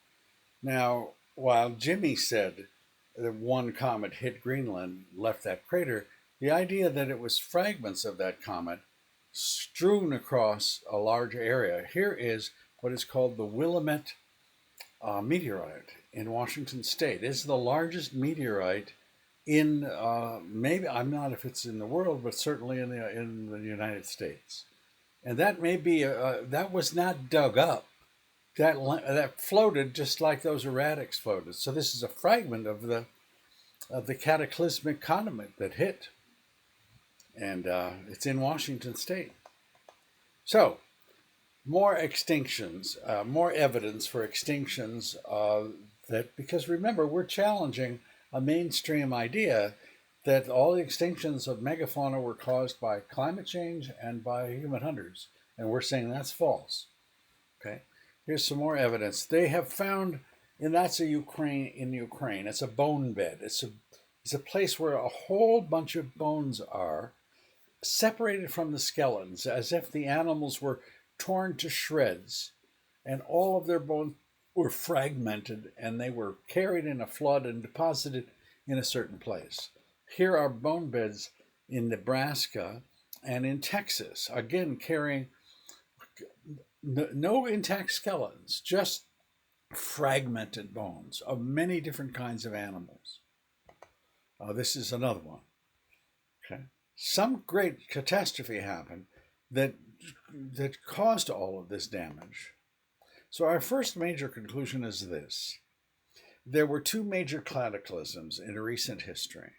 Now, while Jimmy said that one comet hit Greenland, left that crater, the idea that it was fragments of that comet strewn across a large area. Here is what is called the Willamette meteorite in Washington State. It's the largest meteorite in maybe, I'm not if it's in the world, but certainly in the United States. And that may be that was not dug up. That floated just like those erratics floated. So this is a fragment of the cataclysmic comet that hit, and it's in Washington State. So more extinctions, more evidence for extinctions. That because remember, we're challenging a mainstream idea that all the extinctions of megafauna were caused by climate change and by human hunters, and we're saying that's false. Okay, here's some more evidence. They have found, and that's in Ukraine. It's a bone bed. It's a place where a whole bunch of bones are separated from the skeletons, as if the animals were torn to shreds, and all of their bones were fragmented, and they were carried in a flood and deposited in a certain place. Here are bone beds in Nebraska and in Texas, again carrying no intact skeletons, just fragmented bones of many different kinds of animals. This is another one. Okay, some great catastrophe happened that caused all of this damage. So our first major conclusion is this. There were two major cataclysms in recent history.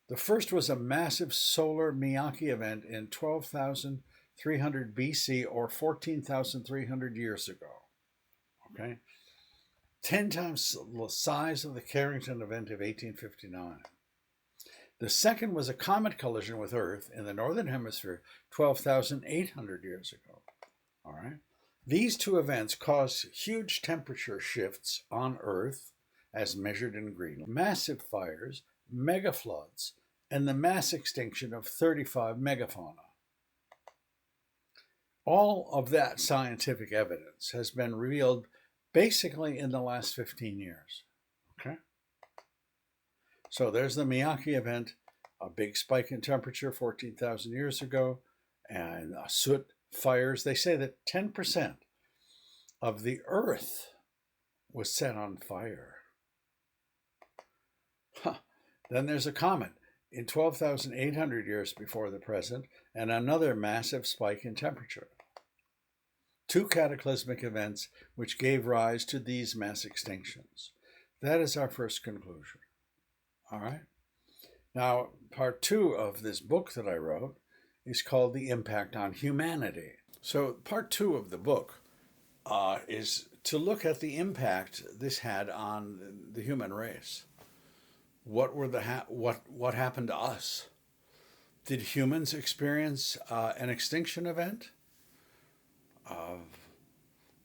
The first was a massive solar Miyake event in 12,300 BC, or 14,300 years ago. Okay? 10 times the size of the Carrington event of 1859. The second was a comet collision with Earth in the northern hemisphere 12,800 years ago. All right? These two events caused huge temperature shifts on Earth, as measured in Greenland, massive fires, mega floods, and the mass extinction of 35 megafauna. All of that scientific evidence has been revealed basically in the last 15 years. Okay? So there's the Miyake event, a big spike in temperature 14,000 years ago, and soot fires. They say that 10% of the Earth was set on fire. Then there's a comet in 12,800 years before the present, and another massive spike in temperature. Two cataclysmic events which gave rise to these mass extinctions. That is our first conclusion. All right? Now, part 2 of this book that I wrote is called The Impact on Humanity. So part 2 of the book is to look at the impact this had on the human race. What were what happened to us? Did humans experience an extinction event?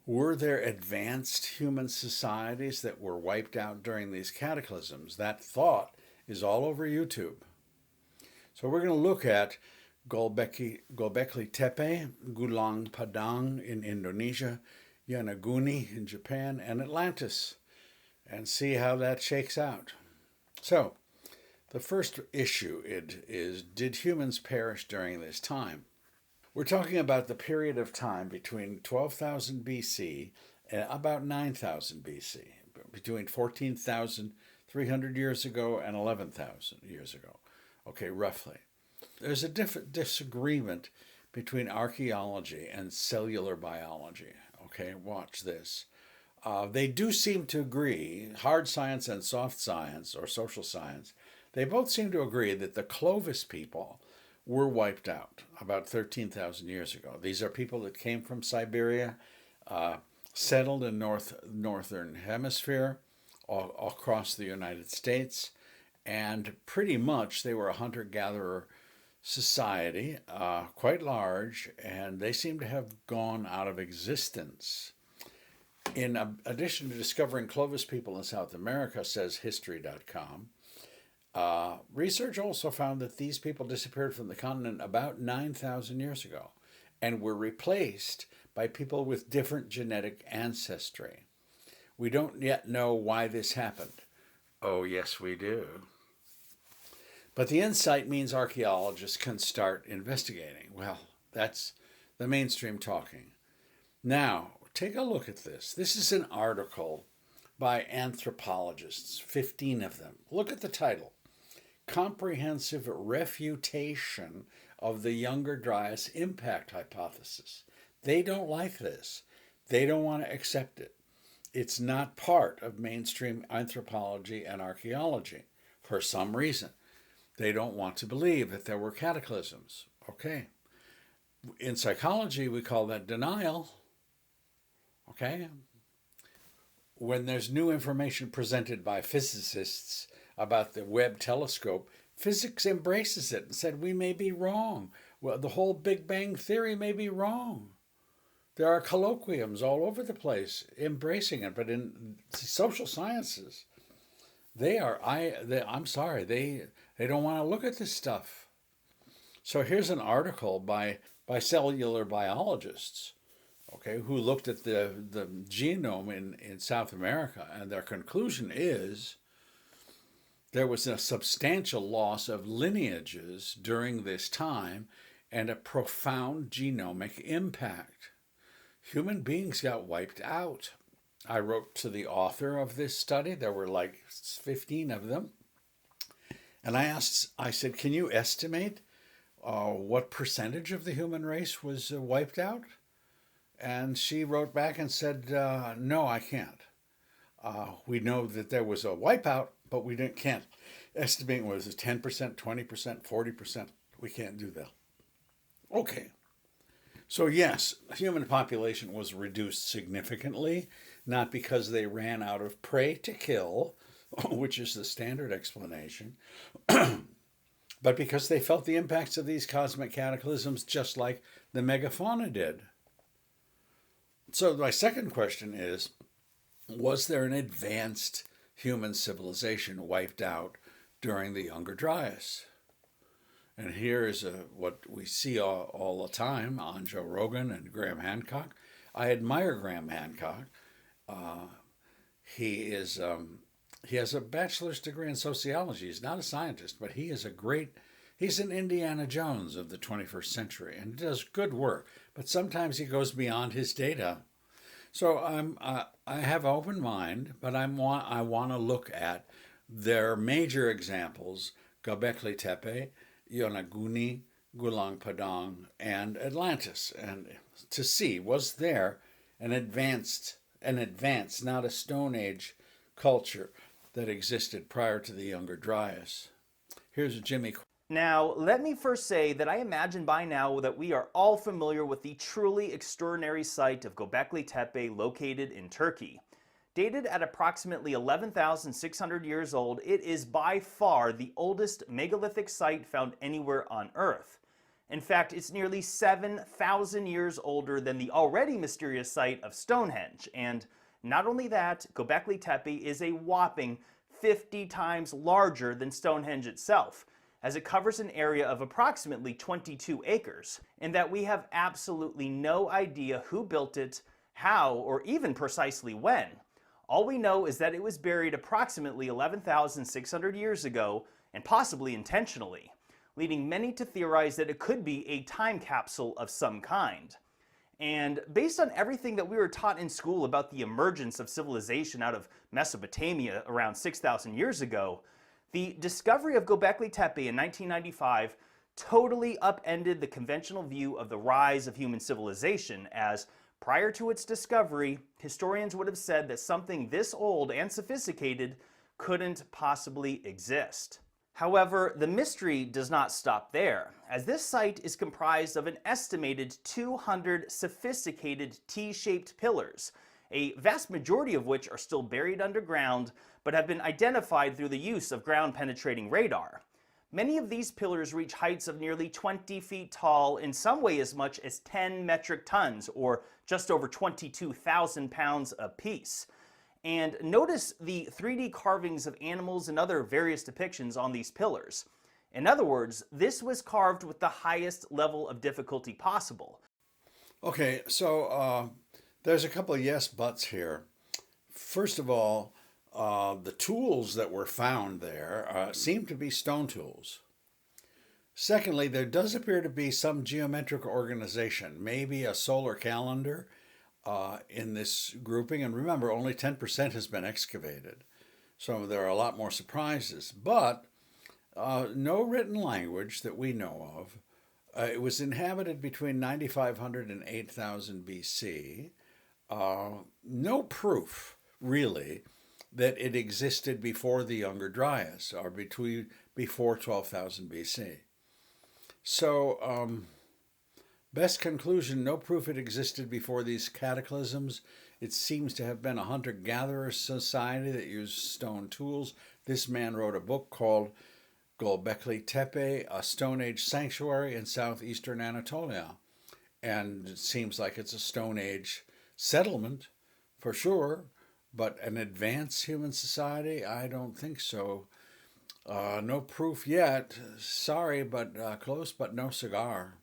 Were there advanced human societies that were wiped out during these cataclysms? That thought is all over YouTube. So we're going to look at Gobekli Tepe, Gulang Padang in Indonesia, Yonaguni in Japan, and Atlantis, and see how that shakes out. So, the first issue is, did humans perish during this time? We're talking about the period of time between 12,000 BC and about 9,000 BC, between 14,300 years ago and 11,000 years ago. Okay, roughly. There's a disagreement between archaeology and cellular biology. Okay, watch this. They do seem to agree, hard science and soft science, or social science, they both seem to agree that the Clovis people were wiped out about 13,000 years ago. These are people that came from Siberia settled in northern hemisphere, all across the United States, and pretty much they were a hunter-gatherer society, quite large, and they seem to have gone out of existence. In addition to discovering Clovis people in South America, says History.com, research also found that these people disappeared from the continent about 9,000 years ago and were replaced by people with different genetic ancestry. We don't yet know why this happened. Oh, yes, we do. But the insight means archaeologists can start investigating. Well, that's the mainstream talking. Now, take a look at this. This is an article by anthropologists, 15 of them. Look at the title. Comprehensive Refutation of the Younger Dryas Impact Hypothesis. They don't like this. They don't want to accept it. It's not part of mainstream anthropology and archaeology for some reason. They don't want to believe that there were cataclysms. Okay. In psychology, we call that denial. Okay. When there's new information presented by physicists about the Webb telescope, physics embraces it and said, we may be wrong. Well, the whole Big Bang theory may be wrong. There are colloquiums all over the place embracing it, but in social sciences, I'm sorry, they don't want to look at this stuff. So here's an article by cellular biologists, okay, who looked at the genome in South America, and their conclusion is there was a substantial loss of lineages during this time and a profound genomic impact. Human beings got wiped out. I wrote to the author of this study. There were like 15 of them. And I said, can you estimate what percentage of the human race was wiped out? And she wrote back and said, no, I can't. We know that there was a wipeout, but we can't estimate whether it was 10%, 20%, 40%. We can't do that. Okay. So yes, human population was reduced significantly, not because they ran out of prey to kill, which is the standard explanation, but because they felt the impacts of these cosmic cataclysms just like the megafauna did. So my second question is, was there an advanced human civilization wiped out during the Younger Dryas? And here is what we see all the time on Joe Rogan and Graham Hancock. I admire Graham Hancock. He has a bachelor's degree in sociology. He's not a scientist, but he's an Indiana Jones of the 21st century and does good work. But sometimes he goes beyond his data. So I have an open mind, but I want to look at their major examples: Göbekli Tepe, Yonaguni, Gulang Padang, and Atlantis, and to see, was there an advanced, not a Stone Age culture that existed prior to the Younger Dryas? Here's Jimmy. Now, let me first say that I imagine by now that we are all familiar with the truly extraordinary site of Göbekli Tepe located in Turkey. Dated at approximately 11,600 years old, it is by far the oldest megalithic site found anywhere on Earth. In fact, it's nearly 7,000 years older than the already mysterious site of Stonehenge. And not only that, Göbekli Tepe is a whopping 50 times larger than Stonehenge itself, as it covers an area of approximately 22 acres, and that we have absolutely no idea who built it, how, or even precisely when. All we know is that it was buried approximately 11,600 years ago, and possibly intentionally, leading many to theorize that it could be a time capsule of some kind. And based on everything that we were taught in school about the emergence of civilization out of Mesopotamia around 6,000 years ago, the discovery of Göbekli Tepe in 1995 totally upended the conventional view of the rise of human civilization, as prior to its discovery, historians would have said that something this old and sophisticated couldn't possibly exist. However, the mystery does not stop there, as this site is comprised of an estimated 200 sophisticated T-shaped pillars, a vast majority of which are still buried underground, but have been identified through the use of ground-penetrating radar. Many of these pillars reach heights of nearly 20 feet tall, in some way as much as 10 metric tons, or just over 22,000 pounds apiece. And notice the 3D carvings of animals and other various depictions on these pillars. In other words, this was carved with the highest level of difficulty possible. Okay, so there's a couple of yes buts here. First of all, the tools that were found there seem to be stone tools. Secondly, there does appear to be some geometric organization, maybe a solar calendar in this grouping. And remember, only 10% has been excavated. So there are a lot more surprises. But no written language that we know of. It was inhabited between 9,500 and 8,000 BC. No proof, really, that it existed before the Younger Dryas, or before 12,000 BC. So, best conclusion, no proof it existed before these cataclysms. It seems to have been a hunter-gatherer society that used stone tools. This man wrote a book called Göbekli Tepe, a Stone Age sanctuary in southeastern Anatolia. And it seems like it's a Stone Age settlement, for sure, but an advanced human society, I don't think so. No proof yet. Sorry, but close, but no cigar.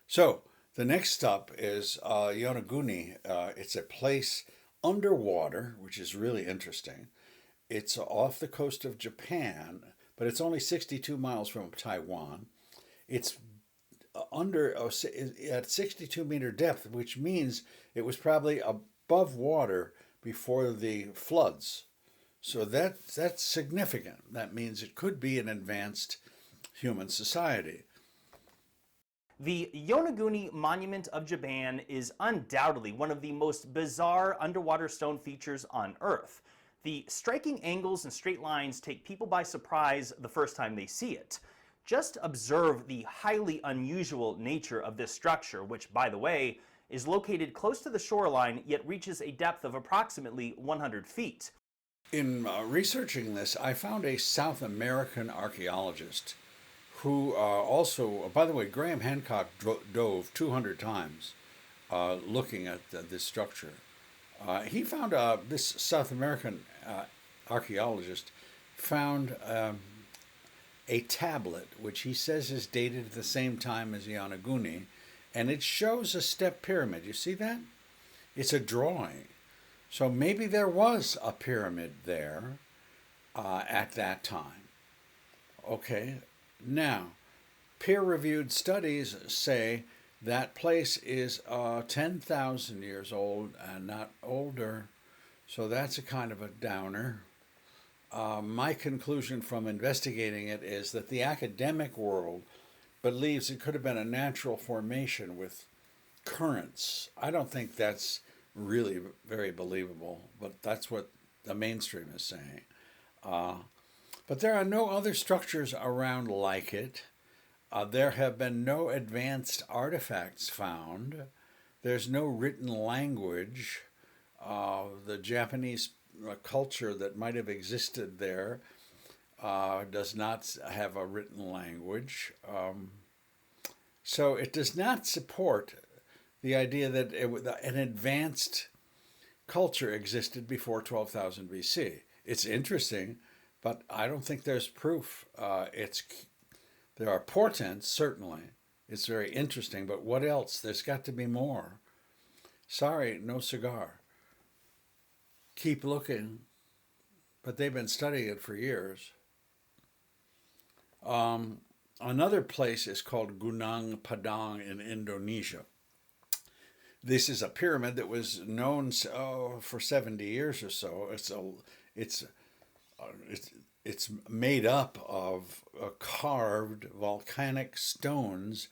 So, the next stop is Yonaguni. It's a place underwater, which is really interesting. It's off the coast of Japan, but it's only 62 miles from Taiwan. It's at 62-meter depth, which means it was probably above water before the floods. So that's significant. That means it could be an advanced human society. The Yonaguni Monument of Japan is undoubtedly one of the most bizarre underwater stone features on Earth. The striking angles and straight lines take people by surprise the first time they see it. Just observe the highly unusual nature of this structure, which, by the way, is located close to the shoreline, yet reaches a depth of approximately 100 feet. In researching this, I found a South American archaeologist who also, by the way, Graham Hancock dove 200 times looking at this structure. He found, this South American archaeologist found a tablet, which he says is dated at the same time as Yonaguni, and it shows a step pyramid. You see that? It's a drawing. So maybe there was a pyramid there at that time. Okay. Now, peer-reviewed studies say that place is 10,000 years old and not older, so that's a kind of a downer. My conclusion from investigating it is that the academic world believes it could have been a natural formation with currents. I don't think that's really very believable, but that's what the mainstream is saying. But there are no other structures around like it. There have been no advanced artifacts found. There's no written language. The Japanese culture that might have existed there does not have a written language. So it does not support the idea that an advanced culture existed before 12,000 BC. It's interesting, but I don't think there's proof. There are portents, certainly. It's very interesting, but what else? There's got to be more. Sorry, no cigar. Keep looking, but they've been studying it for years. Another place is called Gunung Padang in Indonesia. This is a pyramid that was known for 70 years or so. It's made up of carved volcanic stones,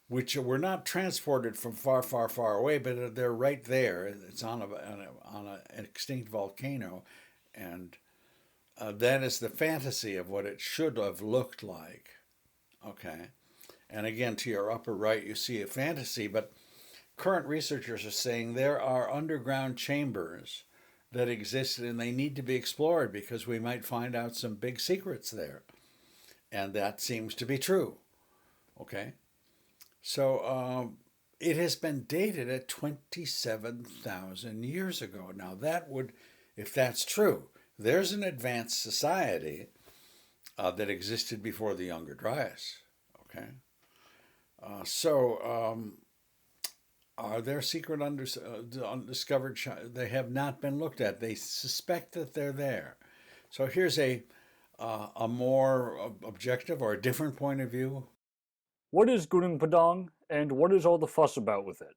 which were not transported from far, far, far away, but they're right there. It's on an extinct volcano, and that is the fantasy of what it should have looked like. Okay, And again, to your upper right, you see a fantasy, but current researchers are saying there are underground chambers that exist and they need to be explored because we might find out some big secrets there. And that seems to be true. Okay? So it has been dated at 27,000 years ago. Now, that would, if that's true, there's an advanced society that existed before the Younger Dryas. Okay? Are there secret undiscovered? They have not been looked at. They suspect that they're there. So here's a more objective or a different point of view. What is Gunung Padang, and what is all the fuss about with it?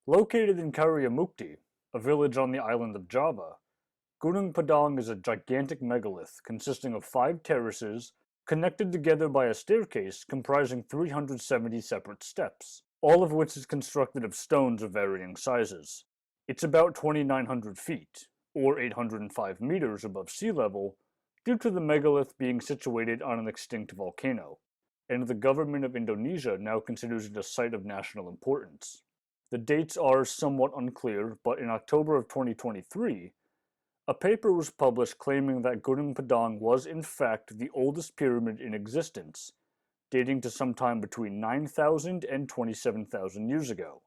Located in Karyamukti, a village on the island of Java, Gunung Padang is a gigantic megalith consisting of 5 terraces connected together by a staircase comprising 370 separate steps, all of which is constructed of stones of varying sizes. It's about 2,900 feet, or 805 meters above sea level, due to the megalith being situated on an extinct volcano, and the government of Indonesia now considers it a site of national importance. The dates are somewhat unclear, but in October of 2023, a paper was published claiming that Gunung Padang was in fact the oldest pyramid in existence, dating to sometime between 9,000 and 27,000 years ago.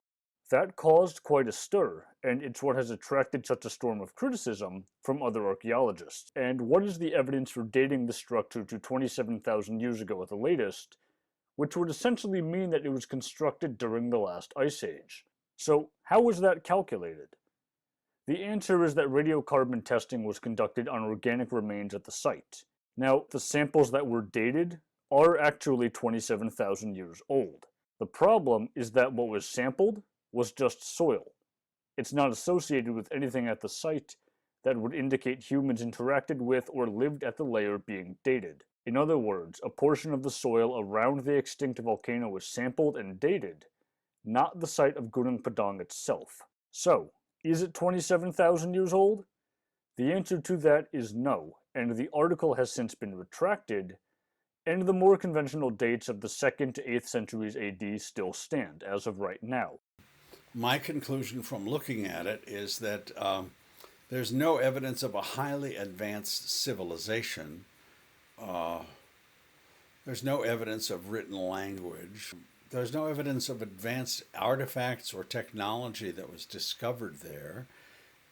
That caused quite a stir, and it's what has attracted such a storm of criticism from other archaeologists. And what is the evidence for dating the structure to 27,000 years ago at the latest, which would essentially mean that it was constructed during the last ice age? So, how was that calculated? The answer is that radiocarbon testing was conducted on organic remains at the site. Now, the samples that were dated are actually 27,000 years old. The problem is that what was sampled was just soil. It's not associated with anything at the site that would indicate humans interacted with or lived at the layer being dated. In other words, a portion of the soil around the extinct volcano was sampled and dated, not the site of Gunung Padang itself. So, is it 27,000 years old? The answer to that is no, and the article has since been retracted, and the more conventional dates of the 2nd to 8th centuries AD still stand as of right now. My conclusion from looking at it is that there's no evidence of a highly advanced civilization. There's no evidence of written language. There's no evidence of advanced artifacts or technology that was discovered there.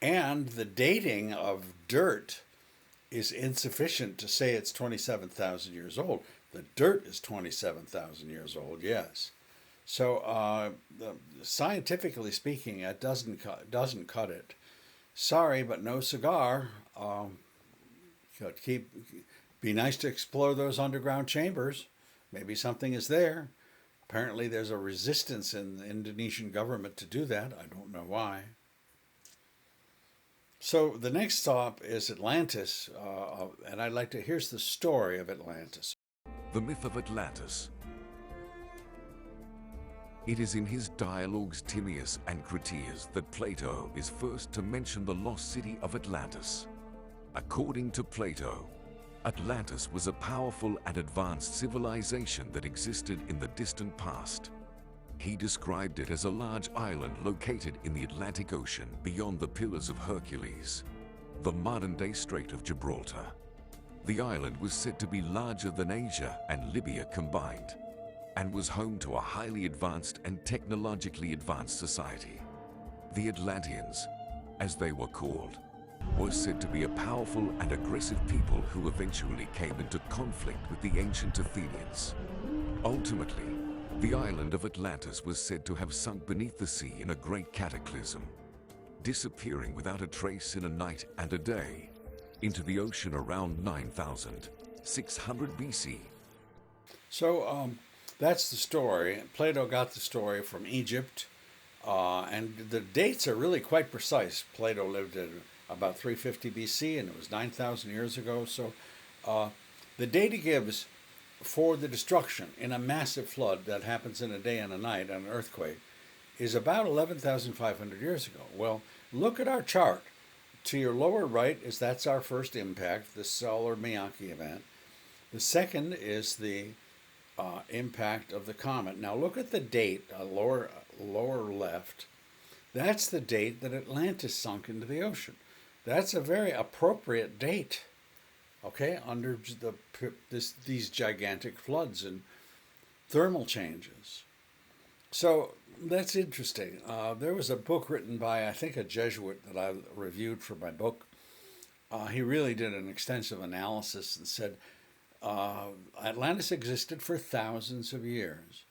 And the dating of dirt is insufficient to say it's 27,000 years old. The dirt is 27,000 years old, yes. So scientifically speaking, it doesn't cut it. Sorry, but no cigar. Be nice to explore those underground chambers. Maybe something is there. Apparently there's a resistance in the Indonesian government to do that. I don't know why. So the next stop is Atlantis, and I'd like to, here's the story of Atlantis. The myth of Atlantis. It is in his dialogues Timaeus and Critias that Plato is first to mention the lost city of Atlantis. According to Plato, Atlantis was a powerful and advanced civilization that existed in the distant past. He described it as a large island located in the Atlantic Ocean beyond the Pillars of Hercules, the modern-day Strait of Gibraltar. The island was said to be larger than Asia and Libya combined, and was home to a highly advanced and technologically advanced society. The Atlanteans, as they were called, was said to be a powerful and aggressive people who eventually came into conflict with the ancient Athenians. Ultimately, the island of Atlantis was said to have sunk beneath the sea in a great cataclysm, disappearing without a trace in a night and a day into the ocean around 9,600 BC. So that's the story. Plato got the story from Egypt, and the dates are really quite precise. Plato lived at about 350 BC, and it was 9,000 years ago. So the date he gives for the destruction in a massive flood that happens in a day and a night, an earthquake, is about 11,500 years ago. Well, look at our chart. To your lower right that's our first impact, the solar Miyake event. The second is the impact of the comet. Now look at the date, lower left. That's the date that Atlantis sunk into the ocean. That's a very appropriate date, okay, under these gigantic floods and thermal changes. So that's interesting. There was a book written by, I think, a Jesuit that I reviewed for my book. He really did an extensive analysis and said Atlantis existed for thousands of years.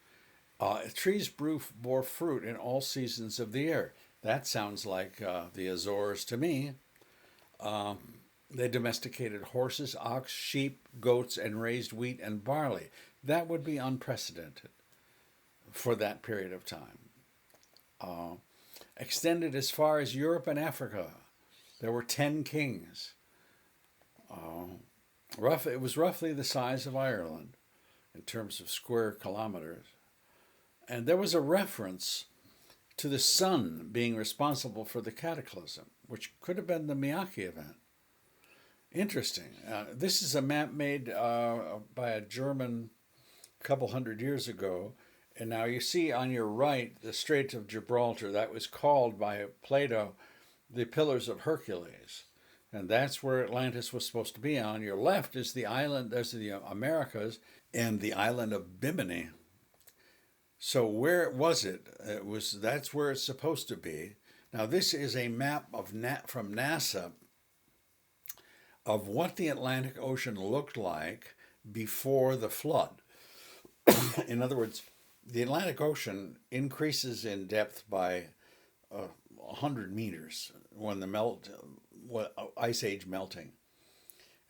Trees bore fruit in all seasons of the year. That sounds like the Azores to me. They domesticated horses, ox, sheep, goats, and raised wheat and barley. That would be unprecedented for that period of time. Extended as far as Europe and Africa. There were 10 kings. It was roughly the size of Ireland in terms of square kilometers. And there was a reference to the sun being responsible for the cataclysm, which could have been the Miyake event. Interesting. This is a map made by a German a couple hundred years ago. And now you see on your right the Strait of Gibraltar. That was called by Plato the Pillars of Hercules. And that's where Atlantis was supposed to be. On your left is the island, there's the Americas, and the island of Bimini. So where was it? That's where it's supposed to be. Now this is a map from NASA of what the Atlantic Ocean looked like before the flood. In other words, the Atlantic Ocean increases in depth by 100 meters when the ice age melting.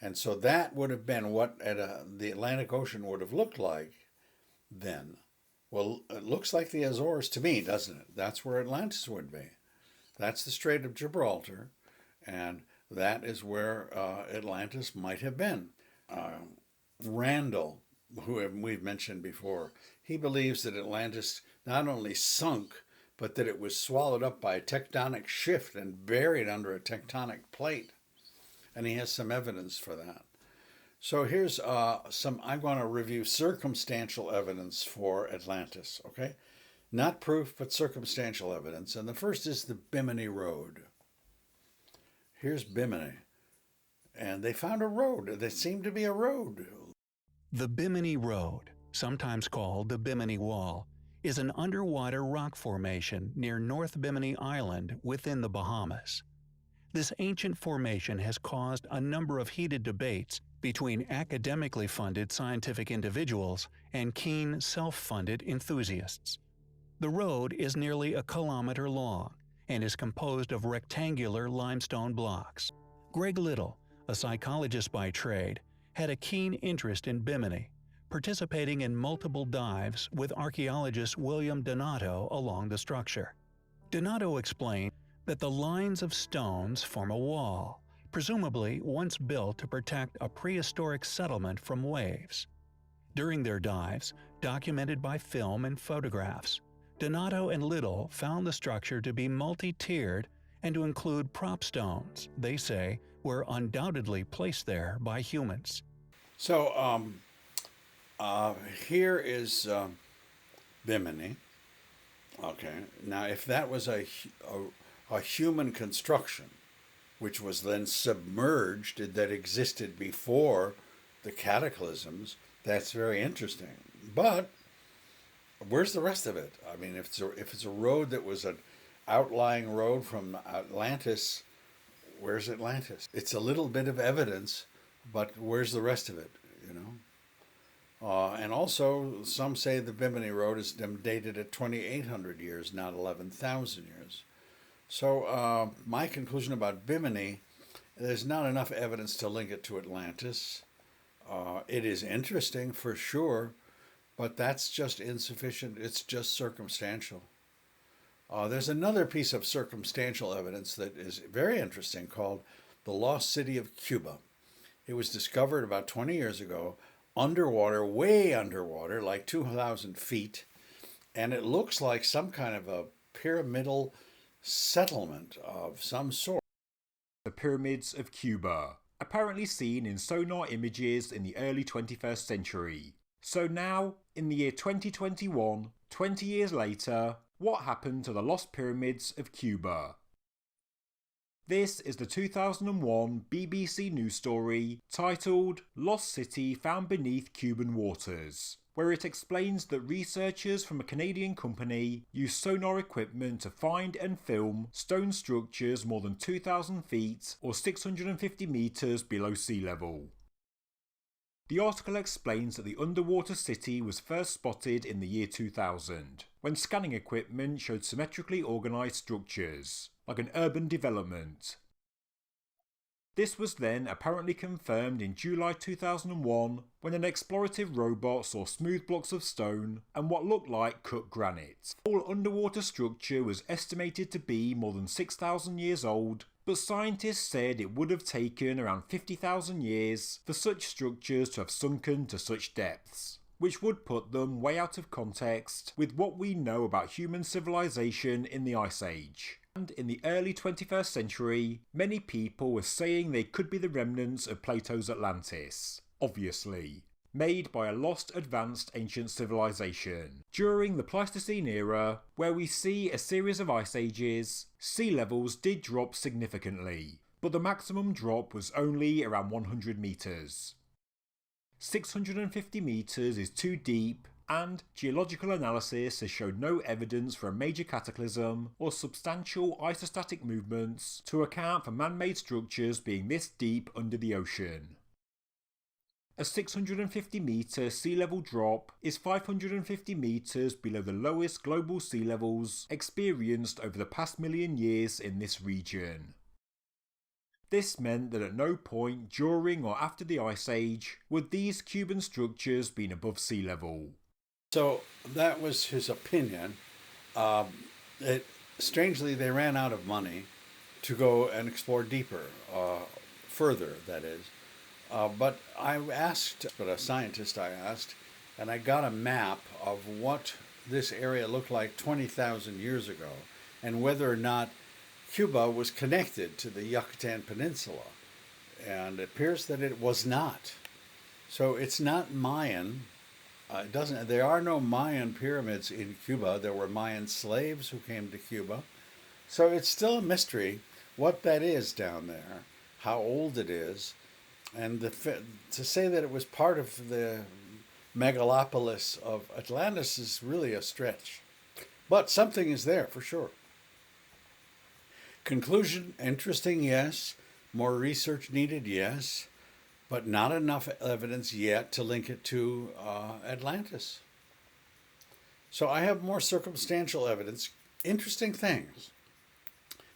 And so that would have been what the Atlantic Ocean would have looked like then. Well, it looks like the Azores to me, doesn't it? That's where Atlantis would be. That's the Strait of Gibraltar, and that is where Atlantis might have been. Randall, who we've mentioned before, he believes that Atlantis not only sunk, but that it was swallowed up by a tectonic shift and buried under a tectonic plate. And he has some evidence for that. So here's I'm going to review circumstantial evidence for Atlantis, okay? Not proof, but circumstantial evidence. And the first is the Bimini Road. Here's Bimini. And they found a road. There seemed to be a road. The Bimini Road, sometimes called the Bimini Wall, is an underwater rock formation near North Bimini Island within the Bahamas. This ancient formation has caused a number of heated debates between academically funded scientific individuals and keen self-funded enthusiasts. The road is nearly a kilometer long and is composed of rectangular limestone blocks. Greg Little, a psychologist by trade, had a keen interest in Bimini, participating in multiple dives with archaeologist William Donato along the structure. Donato explained that the lines of stones form a wall, presumably once built to protect a prehistoric settlement from waves. During their dives, documented by film and photographs, Donato and Little found the structure to be multi-tiered and to include prop stones they say were undoubtedly placed there by humans. So here is Bimini. Okay, now if that was a human construction, which was then submerged, that existed before the cataclysms, that's very interesting. But where's the rest of it? I mean, if it's a road that was an outlying road from Atlantis, where's Atlantis? It's a little bit of evidence, but where's the rest of it, you know? And also, some say the Bimini Road is dated at 2,800 years, not 11,000 years. So my conclusion about Bimini, there's not enough evidence to link it to Atlantis. It is interesting for sure, but that's just insufficient. It's just circumstantial. There's another piece of circumstantial evidence that is very interesting called the Lost City of Cuba. It was discovered about 20 years ago, underwater, way underwater, like 2,000 feet, and it looks like some kind of a pyramidal settlement of some sort. The Pyramids of Cuba, apparently seen in sonar images in the early 21st century. So now, in the year 2021, 20 years later, what happened to the lost pyramids of Cuba? This is the 2001 BBC news story titled Lost City Found Beneath Cuban Waters, where it explains that researchers from a Canadian company used sonar equipment to find and film stone structures more than 2,000 feet or 650 metres below sea level. The article explains that the underwater city was first spotted in the year 2000, when scanning equipment showed symmetrically organised structures, like an urban development. This was then apparently confirmed in July 2001 when an explorative robot saw smooth blocks of stone and what looked like cut granite. The whole underwater structure was estimated to be more than 6,000 years old, but scientists said it would have taken around 50,000 years for such structures to have sunken to such depths, which would put them way out of context with what we know about human civilization in the Ice Age. And in the early 21st century, many people were saying they could be the remnants of Plato's Atlantis, obviously, made by a lost advanced ancient civilization. During the Pleistocene era, where we see a series of ice ages, sea levels did drop significantly, but the maximum drop was only around 100 metres. 650 metres is too deep, and geological analysis has shown no evidence for a major cataclysm or substantial isostatic movements to account for man-made structures being this deep under the ocean. A 650 metre sea level drop is 550 metres below the lowest global sea levels experienced over the past million years in this region. This meant that at no point during or after the Ice Age would these Cuban structures been above sea level. So that was his opinion. Strangely, they ran out of money to go and explore deeper, further, that is. But a scientist I asked, and I got a map of what this area looked like 20,000 years ago, and whether or not Cuba was connected to the Yucatan Peninsula. And it appears that it was not. So it's not Mayan. There are no Mayan pyramids in Cuba. There were Mayan slaves who came to Cuba. So it's still a mystery what that is down there, how old it is. And to say that it was part of the megalopolis of Atlantis is really a stretch. But something is there for sure. Conclusion, interesting, yes. More research needed, yes. But not enough evidence yet to link it to Atlantis. So I have more circumstantial evidence. Interesting things.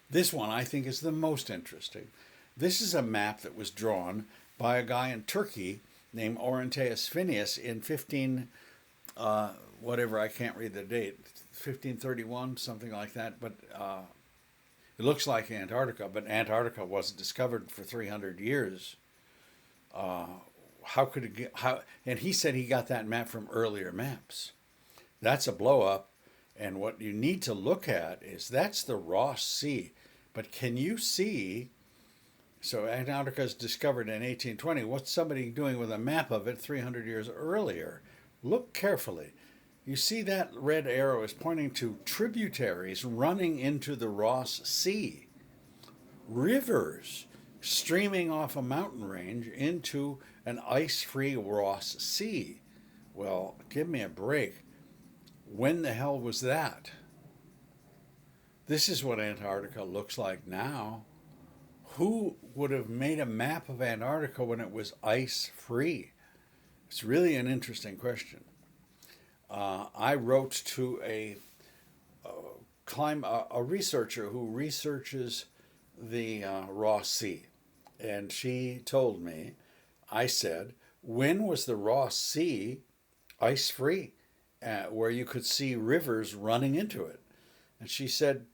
This one I think is the most interesting. This is a map that was drawn by a guy in Turkey named Oronteus Phineas in 1531, something like that. But it looks like Antarctica, but Antarctica wasn't discovered for 300 years. How could it get? And he said he got that map from earlier maps. That's a blow up. And what you need to look at is that's the Ross Sea. But can you see? So Antarctica is discovered in 1820. What's somebody doing with a map of it 300 years earlier? Look carefully. You see that red arrow is pointing to tributaries running into the Ross Sea. Rivers streaming off a mountain range into an ice-free Ross Sea. Well, give me a break. When the hell was that? This is what Antarctica looks like now. Who would have made a map of Antarctica when it was ice-free? It's really an interesting question. I wrote to a researcher who researches the Ross Sea, and she told me, I said, when was the Ross Sea ice-free, where you could see rivers running into it? And she said,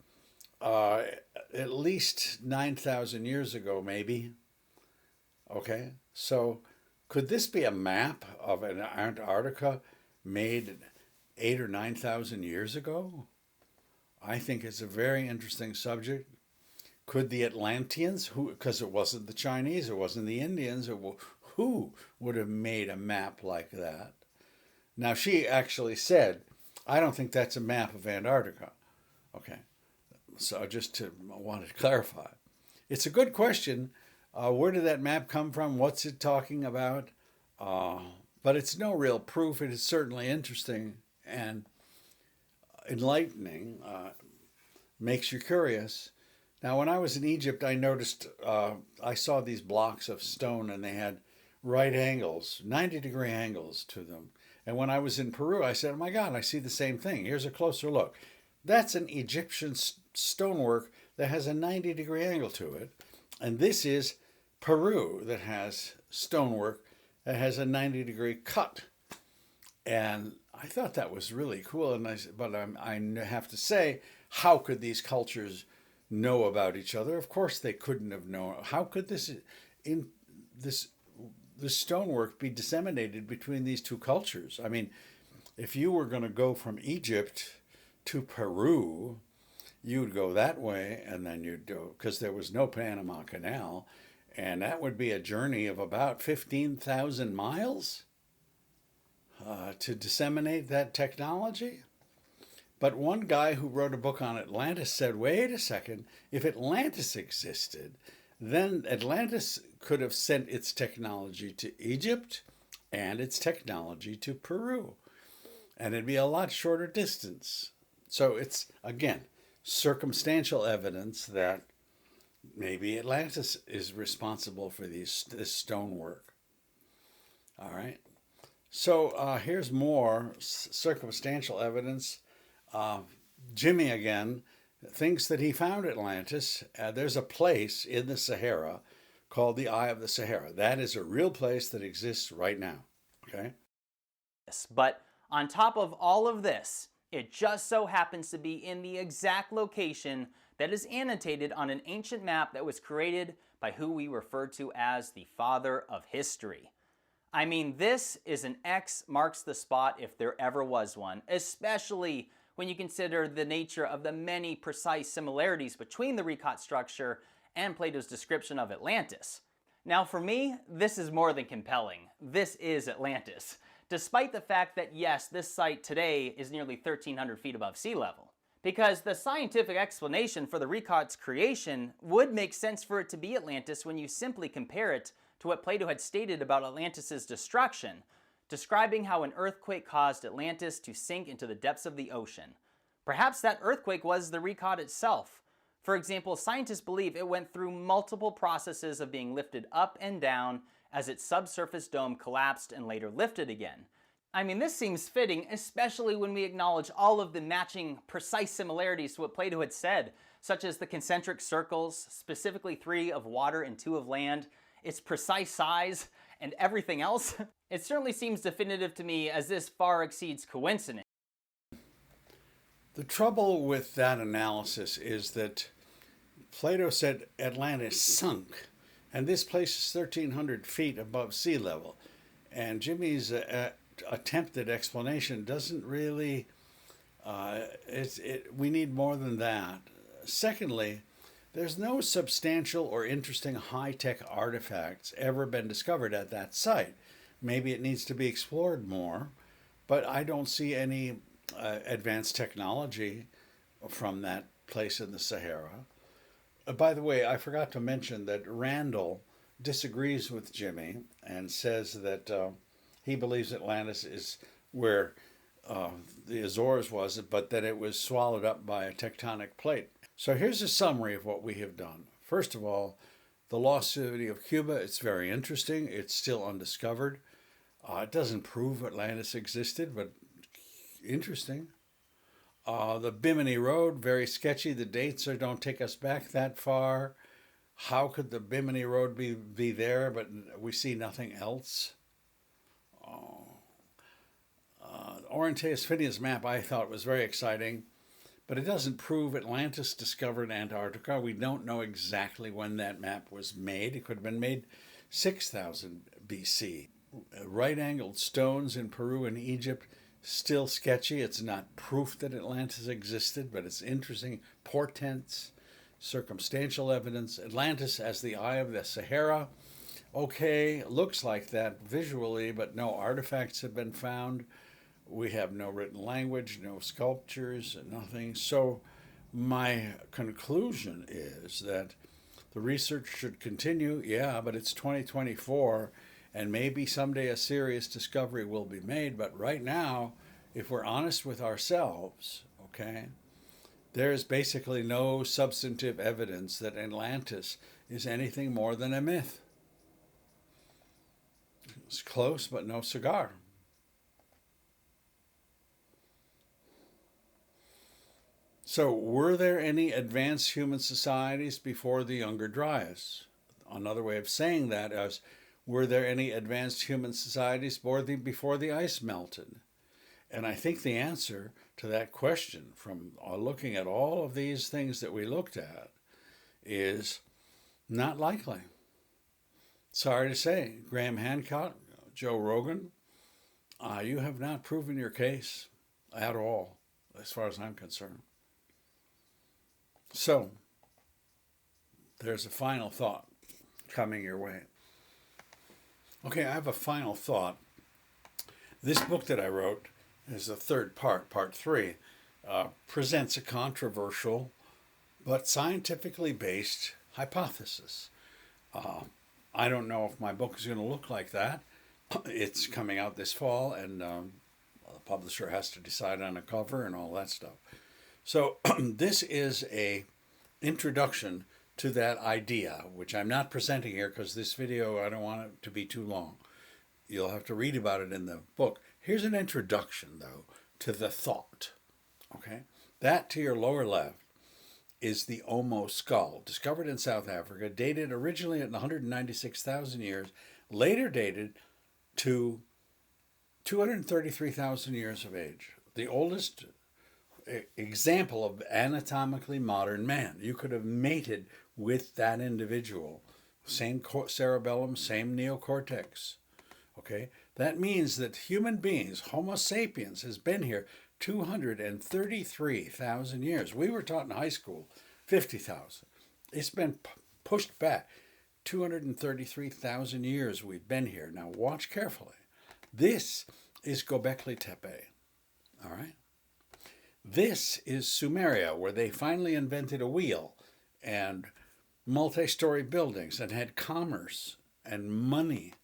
at least 9,000 years ago, maybe. Okay, so could this be a map of an Antarctica made 8,000 or 9,000 years ago? I think it's a very interesting subject. Could the Atlanteans, because it wasn't the Chinese, it wasn't the Indians, who would have made a map like that? Now, she actually said, I don't think that's a map of Antarctica. Okay, so just to wanted to clarify. It's a good question. Where did that map come from? What's it talking about? But it's no real proof. It is certainly interesting and enlightening. Makes you curious. Now, when I was in Egypt, I noticed, I saw these blocks of stone and they had right angles, 90-degree angles to them. And when I was in Peru, I said, oh my God, I see the same thing. Here's a closer look. That's an Egyptian stonework that has a 90-degree angle to it. And this is Peru that has stonework that has a 90-degree cut. And I thought that was really cool. And I have to say, how could these cultures know about each other? Of course they couldn't have known. How could this stonework be disseminated between these two cultures? I mean, if you were going to go from Egypt to Peru, you'd go that way, and then you'd go, because there was no Panama Canal, and that would be a journey of about 15,000 miles to disseminate that technology. But one guy who wrote a book on Atlantis said, wait a second, if Atlantis existed, then Atlantis could have sent its technology to Egypt and its technology to Peru. And it'd be a lot shorter distance. So it's, again, circumstantial evidence that maybe Atlantis is responsible for this stonework. All right. So here's more circumstantial evidence. Jimmy, again, thinks that he found Atlantis. There's a place in the Sahara called the Eye of the Sahara. That is a real place that exists right now. Okay? But on top of all of this, it just so happens to be in the exact location that is annotated on an ancient map that was created by who we refer to as the father of history. I mean, this is an X marks the spot if there ever was one, especially when you consider the nature of the many precise similarities between the Rekot structure and Plato's description of Atlantis. Now for me, this is more than compelling. This is Atlantis, despite the fact that yes, this site today is nearly 1,300 feet above sea level. Because the scientific explanation for the Rekot's creation would make sense for it to be Atlantis when you simply compare it to what Plato had stated about Atlantis' destruction, describing how an earthquake caused Atlantis to sink into the depths of the ocean. Perhaps that earthquake was the Rekot itself. For example, scientists believe it went through multiple processes of being lifted up and down as its subsurface dome collapsed and later lifted again. I mean, this seems fitting, especially when we acknowledge all of the matching precise similarities to what Plato had said, such as the concentric circles, specifically 3 of water and 2 of land, its precise size, and everything else. It certainly seems definitive to me, as this far exceeds coincidence. The trouble with that analysis is that Plato said Atlantis sunk, and this place is 1,300 feet above sea level. And Jimmy's attempted explanation doesn't really, we need more than that. Secondly, there's no substantial or interesting high-tech artifacts ever been discovered at that site. Maybe it needs to be explored more, but I don't see any advanced technology from that place in the Sahara. By the way, I forgot to mention that Randall disagrees with Jimmy and says that he believes Atlantis is where the Azores was, but that it was swallowed up by a tectonic plate. So here's a summary of what we have done. First of all, the lost city of Cuba, it's very interesting. It's still undiscovered. It doesn't prove Atlantis existed, but interesting. The Bimini Road, very sketchy. The dates don't take us back that far. How could the Bimini Road be there, but we see nothing else? Orontes Phineas map I thought was very exciting, but it doesn't prove Atlantis discovered Antarctica. We don't know exactly when that map was made. It could have been made 6,000 BC. Right-angled stones in Peru and Egypt, still sketchy. It's not proof that Atlantis existed, but it's interesting. Portents, circumstantial evidence. Atlantis as the Eye of the Sahara. Okay, looks like that visually, but no artifacts have been found. We have no written language, no sculptures, nothing. So my conclusion is that the research should continue, yeah, but it's 2024, and maybe someday a serious discovery will be made. But right now, if we're honest with ourselves, okay, there's basically no substantive evidence that Atlantis is anything more than a myth. It's close, but no cigar. So, were there any advanced human societies before the Younger Dryas? Another way of saying that is, were there any advanced human societies before the ice melted? And I think the answer to that question, from looking at all of these things that we looked at, is not likely. Sorry to say, Graham Hancock, Joe Rogan, you have not proven your case at all, as far as I'm concerned. So, there's a final thought coming your way. Okay, I have a final thought. This book that I wrote is the third part, part 3, presents a controversial but scientifically based hypothesis. I don't know if my book is going to look like that. It's coming out this fall, and the publisher has to decide on a cover and all that stuff. So this is a introduction to that idea, which I'm not presenting here because this video, I don't want it to be too long. You'll have to read about it in the book. Here's an introduction, though, to the thought. Okay, that to your lower left is the Omo skull, discovered in South Africa, dated originally at 196,000 years, later dated to 233,000 years of age. The oldest example of anatomically modern man. You could have mated with that individual. Same cerebellum, same neocortex. Okay, that means that human beings, Homo sapiens, has been here 233,000 years. We were taught in high school 50,000. It's been pushed back 233,000 years we've been here. Now watch carefully. This is Göbekli Tepe. All right. This is Sumeria, where they finally invented a wheel and multi-story buildings and had commerce and money.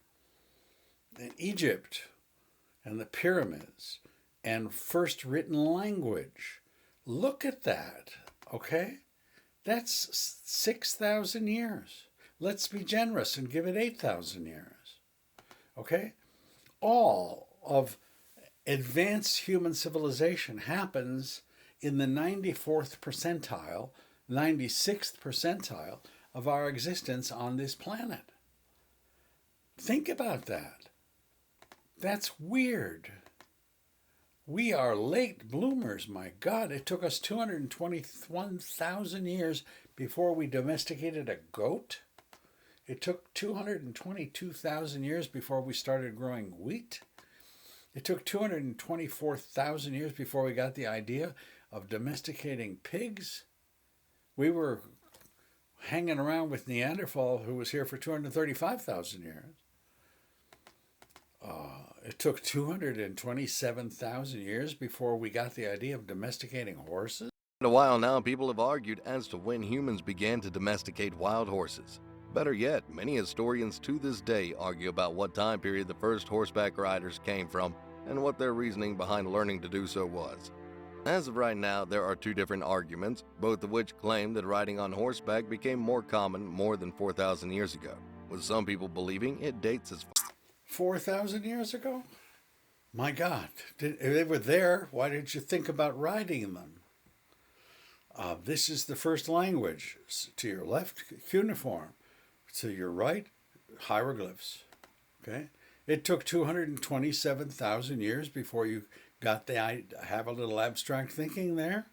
And Egypt and the pyramids and first written language. Look at that, okay? That's 6,000 years. Let's be generous and give it 8,000 years, okay? All of advanced human civilization happens in the 94th percentile, 96th percentile of our existence on this planet. Think about that. That's weird. We are late bloomers, my God. It took us 221,000 years before we domesticated a goat. It took 222,000 years before we started growing wheat. It took 224,000 years before we got the idea of domesticating pigs. We were hanging around with Neanderthal, who was here for 235,000 years. It took 227,000 years before we got the idea of domesticating horses. For a while now, people have argued as to when humans began to domesticate wild horses. Better yet, many historians to this day argue about what time period the first horseback riders came from and what their reasoning behind learning to do so was. As of right now, there are two different arguments, both of which claim that riding on horseback became more common more than 4,000 years ago, with some people believing it dates as 4,000 years ago? My God, if they were there, why didn't you think about riding them? This is the first language. To your left, cuneiform. To your right, hieroglyphs. Okay? It took 227,000 years before you got the have a little abstract thinking there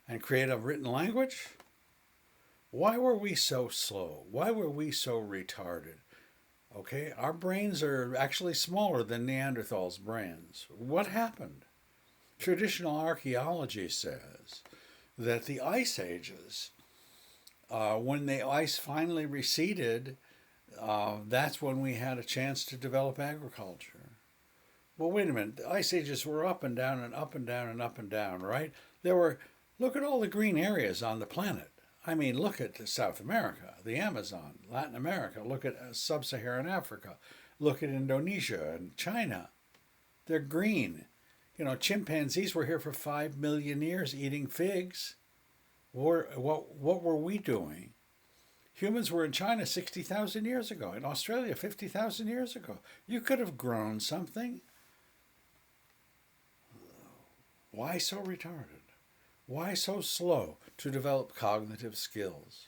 and create a written language. Why were we so slow? Why were we so retarded? Okay, our brains are actually smaller than Neanderthals' brains. What happened? Traditional archaeology says that the ice ages, when the ice finally receded, that's when we had a chance to develop agriculture. Well, wait a minute. The ice ages were up and down and up and down and up and down, right? Look at all the green areas on the planet. I mean, look at South America, the Amazon, Latin America. Look at sub-Saharan Africa. Look at Indonesia and China. They're green. You know, chimpanzees were here for 5 million years eating figs. What were we doing? Humans were in China 60,000 years ago, in Australia 50,000 years ago. You could have grown something. Why so retarded? Why so slow to develop cognitive skills?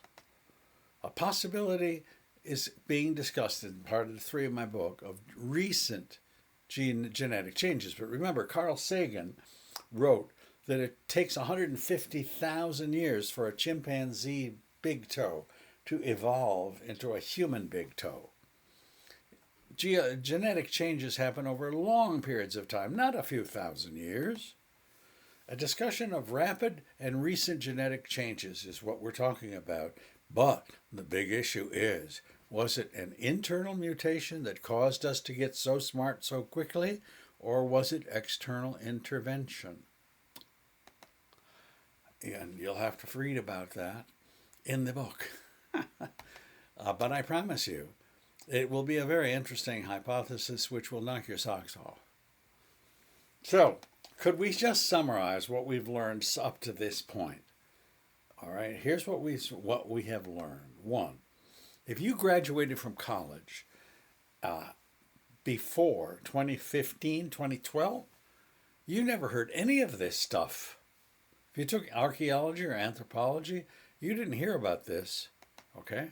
A possibility is being discussed in part of 3 of my book of recent genetic changes. But remember, Carl Sagan wrote that it takes 150,000 years for a chimpanzee big toe to evolve into a human big toe. Genetic changes happen over long periods of time, not a few thousand years. A discussion of rapid and recent genetic changes is what we're talking about. But the big issue is, was it an internal mutation that caused us to get so smart so quickly, or was it external intervention? And you'll have to read about that in the book. But I promise you, it will be a very interesting hypothesis which will knock your socks off. So, could we just summarize what we've learned up to this point? All right, here's what we have learned. 1, if you graduated from college before 2015, 2012, you never heard any of this stuff. If you took archaeology or anthropology, you didn't hear about this, okay?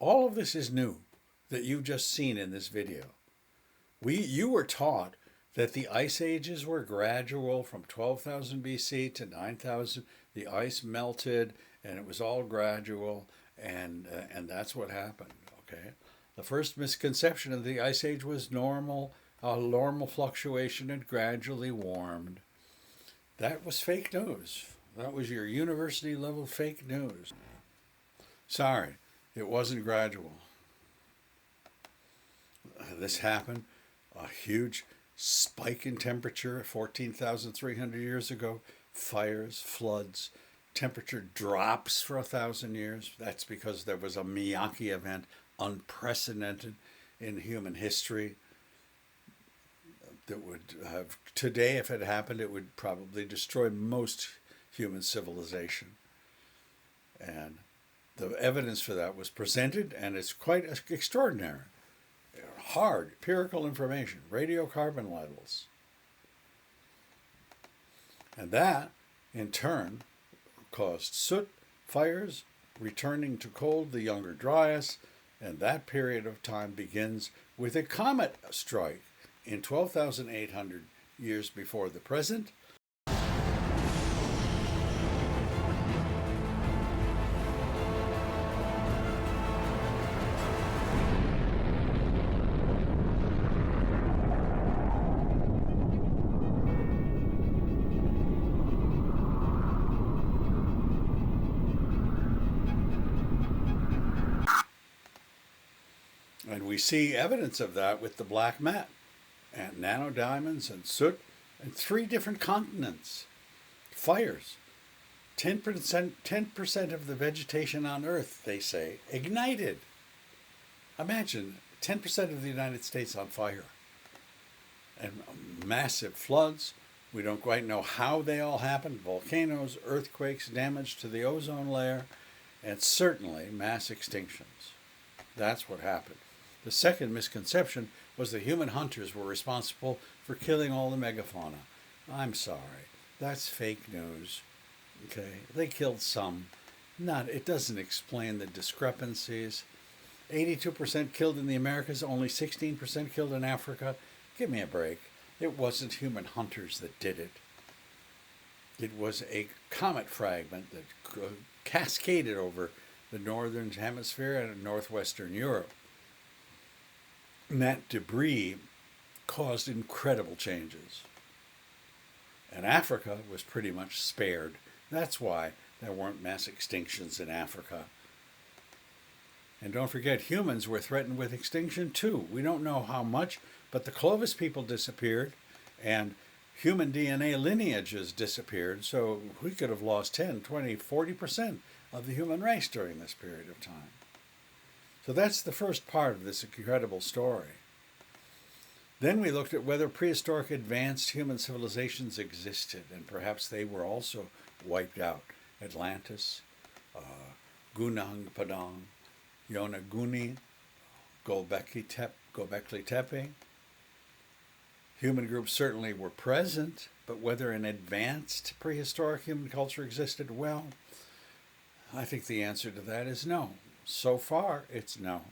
All of this is new that you've just seen in this video. You were taught that the ice ages were gradual from 12,000 BC to 9,000. The ice melted, and it was all gradual, and that's what happened, okay? The first misconception of the ice age was normal fluctuation and gradually warmed. That was fake news. That was your university level fake news. Sorry, it wasn't gradual. This happened, a huge spike in temperature 14,300 years ago, fires, floods, temperature drops for 1,000 years. That's because there was a Miyake event, unprecedented in human history, that would have, today if it happened, it would probably destroy most human civilization. And the evidence for that was presented, and it's quite extraordinary. Hard, empirical information, radiocarbon levels. And that, in turn, caused soot, fires, returning to cold the younger Dryas, and that period of time begins with a comet strike in 12,800 years before the present. And we see evidence of that with the black mat and nanodiamonds and soot and 3 different continents. Fires. 10% of the vegetation on Earth, they say, ignited. Imagine 10% of the United States on fire. And massive floods. We don't quite know how they all happened. Volcanoes, earthquakes, damage to the ozone layer, and certainly mass extinctions. That's what happened. The second misconception was that human hunters were responsible for killing all the megafauna. I'm sorry, that's fake news. Okay, they killed some. It doesn't explain the discrepancies. 82% killed in the Americas, only 16% killed in Africa. Give me a break. It wasn't human hunters that did it. It was a comet fragment that cascaded over the northern hemisphere and northwestern Europe. And that debris caused incredible changes. And Africa was pretty much spared. That's why there weren't mass extinctions in Africa. And don't forget, humans were threatened with extinction too. We don't know how much, but the Clovis people disappeared, and human DNA lineages disappeared, so we could have lost 10, 20, 40% of the human race during this period of time. So that's the first part of this incredible story. Then we looked at whether prehistoric advanced human civilizations existed, and perhaps they were also wiped out. Atlantis, Gunung Padang, Yonaguni, Gobekli Tepe. Human groups certainly were present, but whether an advanced prehistoric human culture existed, well, I think the answer to that is no. So far, it's no.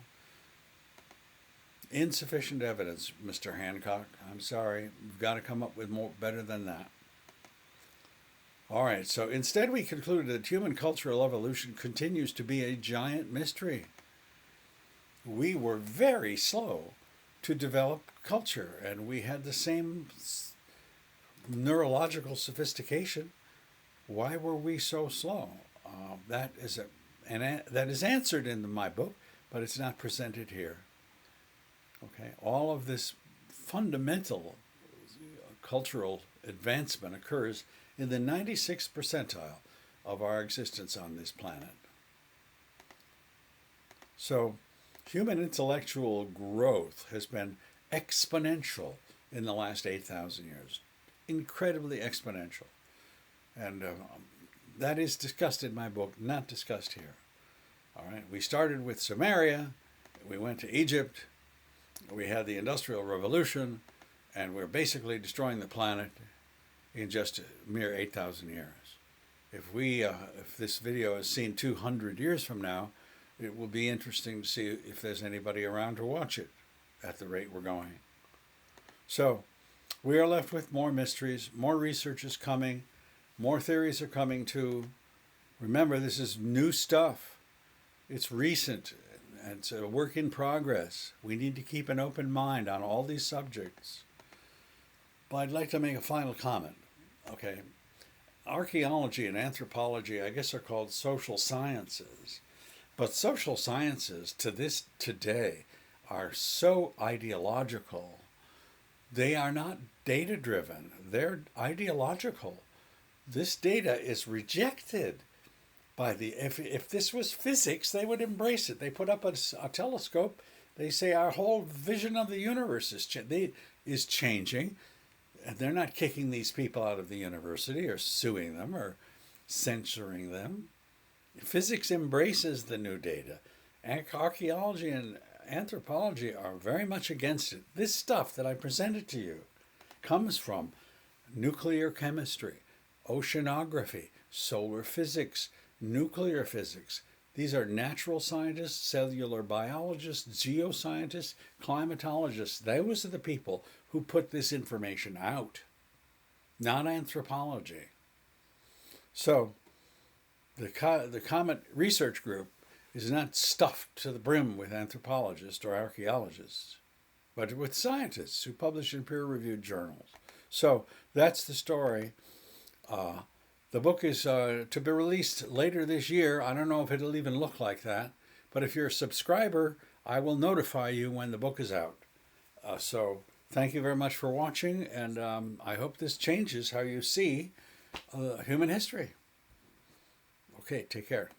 Insufficient evidence, Mr. Hancock. I'm sorry. You've got to come up with more better than that. All right, so instead we concluded that human cultural evolution continues to be a giant mystery. We were very slow to develop culture, and we had the same neurological sophistication. Why were we so slow? That is answered in my book, but it's not presented here. Okay, all of this fundamental cultural advancement occurs in the 96th percentile of our existence on this planet. So, human intellectual growth has been exponential in the last 8,000 years. Incredibly exponential. And that is discussed in my book, not discussed here. All right, we started with Sumeria, we went to Egypt, we had the Industrial Revolution, and we're basically destroying the planet in just a mere 8,000 years. If this video is seen 200 years from now, it will be interesting to see if there's anybody around to watch it at the rate we're going. So we are left with more mysteries, more research is coming, more theories are coming too. Remember, this is new stuff. It's recent, and it's a work in progress. We need to keep an open mind on all these subjects. But I'd like to make a final comment. Okay, archaeology and anthropology, I guess, are called social sciences. But social sciences today are so ideological. They are not data-driven. They're ideological. This data is rejected by if this was physics, they would embrace it. They put up a telescope. They say our whole vision of the universe is changing. And they're not kicking these people out of the university or suing them or censoring them. Physics embraces the new data. Archaeology and anthropology are very much against it. This stuff that I presented to you comes from nuclear chemistry, oceanography, solar physics, nuclear physics. These are natural scientists, cellular biologists, geoscientists, climatologists. Those are the people who put this information out, not anthropology. So the Comet Research Group is not stuffed to the brim with anthropologists or archaeologists, but with scientists who publish in peer-reviewed journals. So that's the story. The book is to be released later this year. I don't know if it'll even look like that, but if you're a subscriber, I will notify you when the book is out. So thank you very much for watching, and I hope this changes how you see human history. Okay, take care.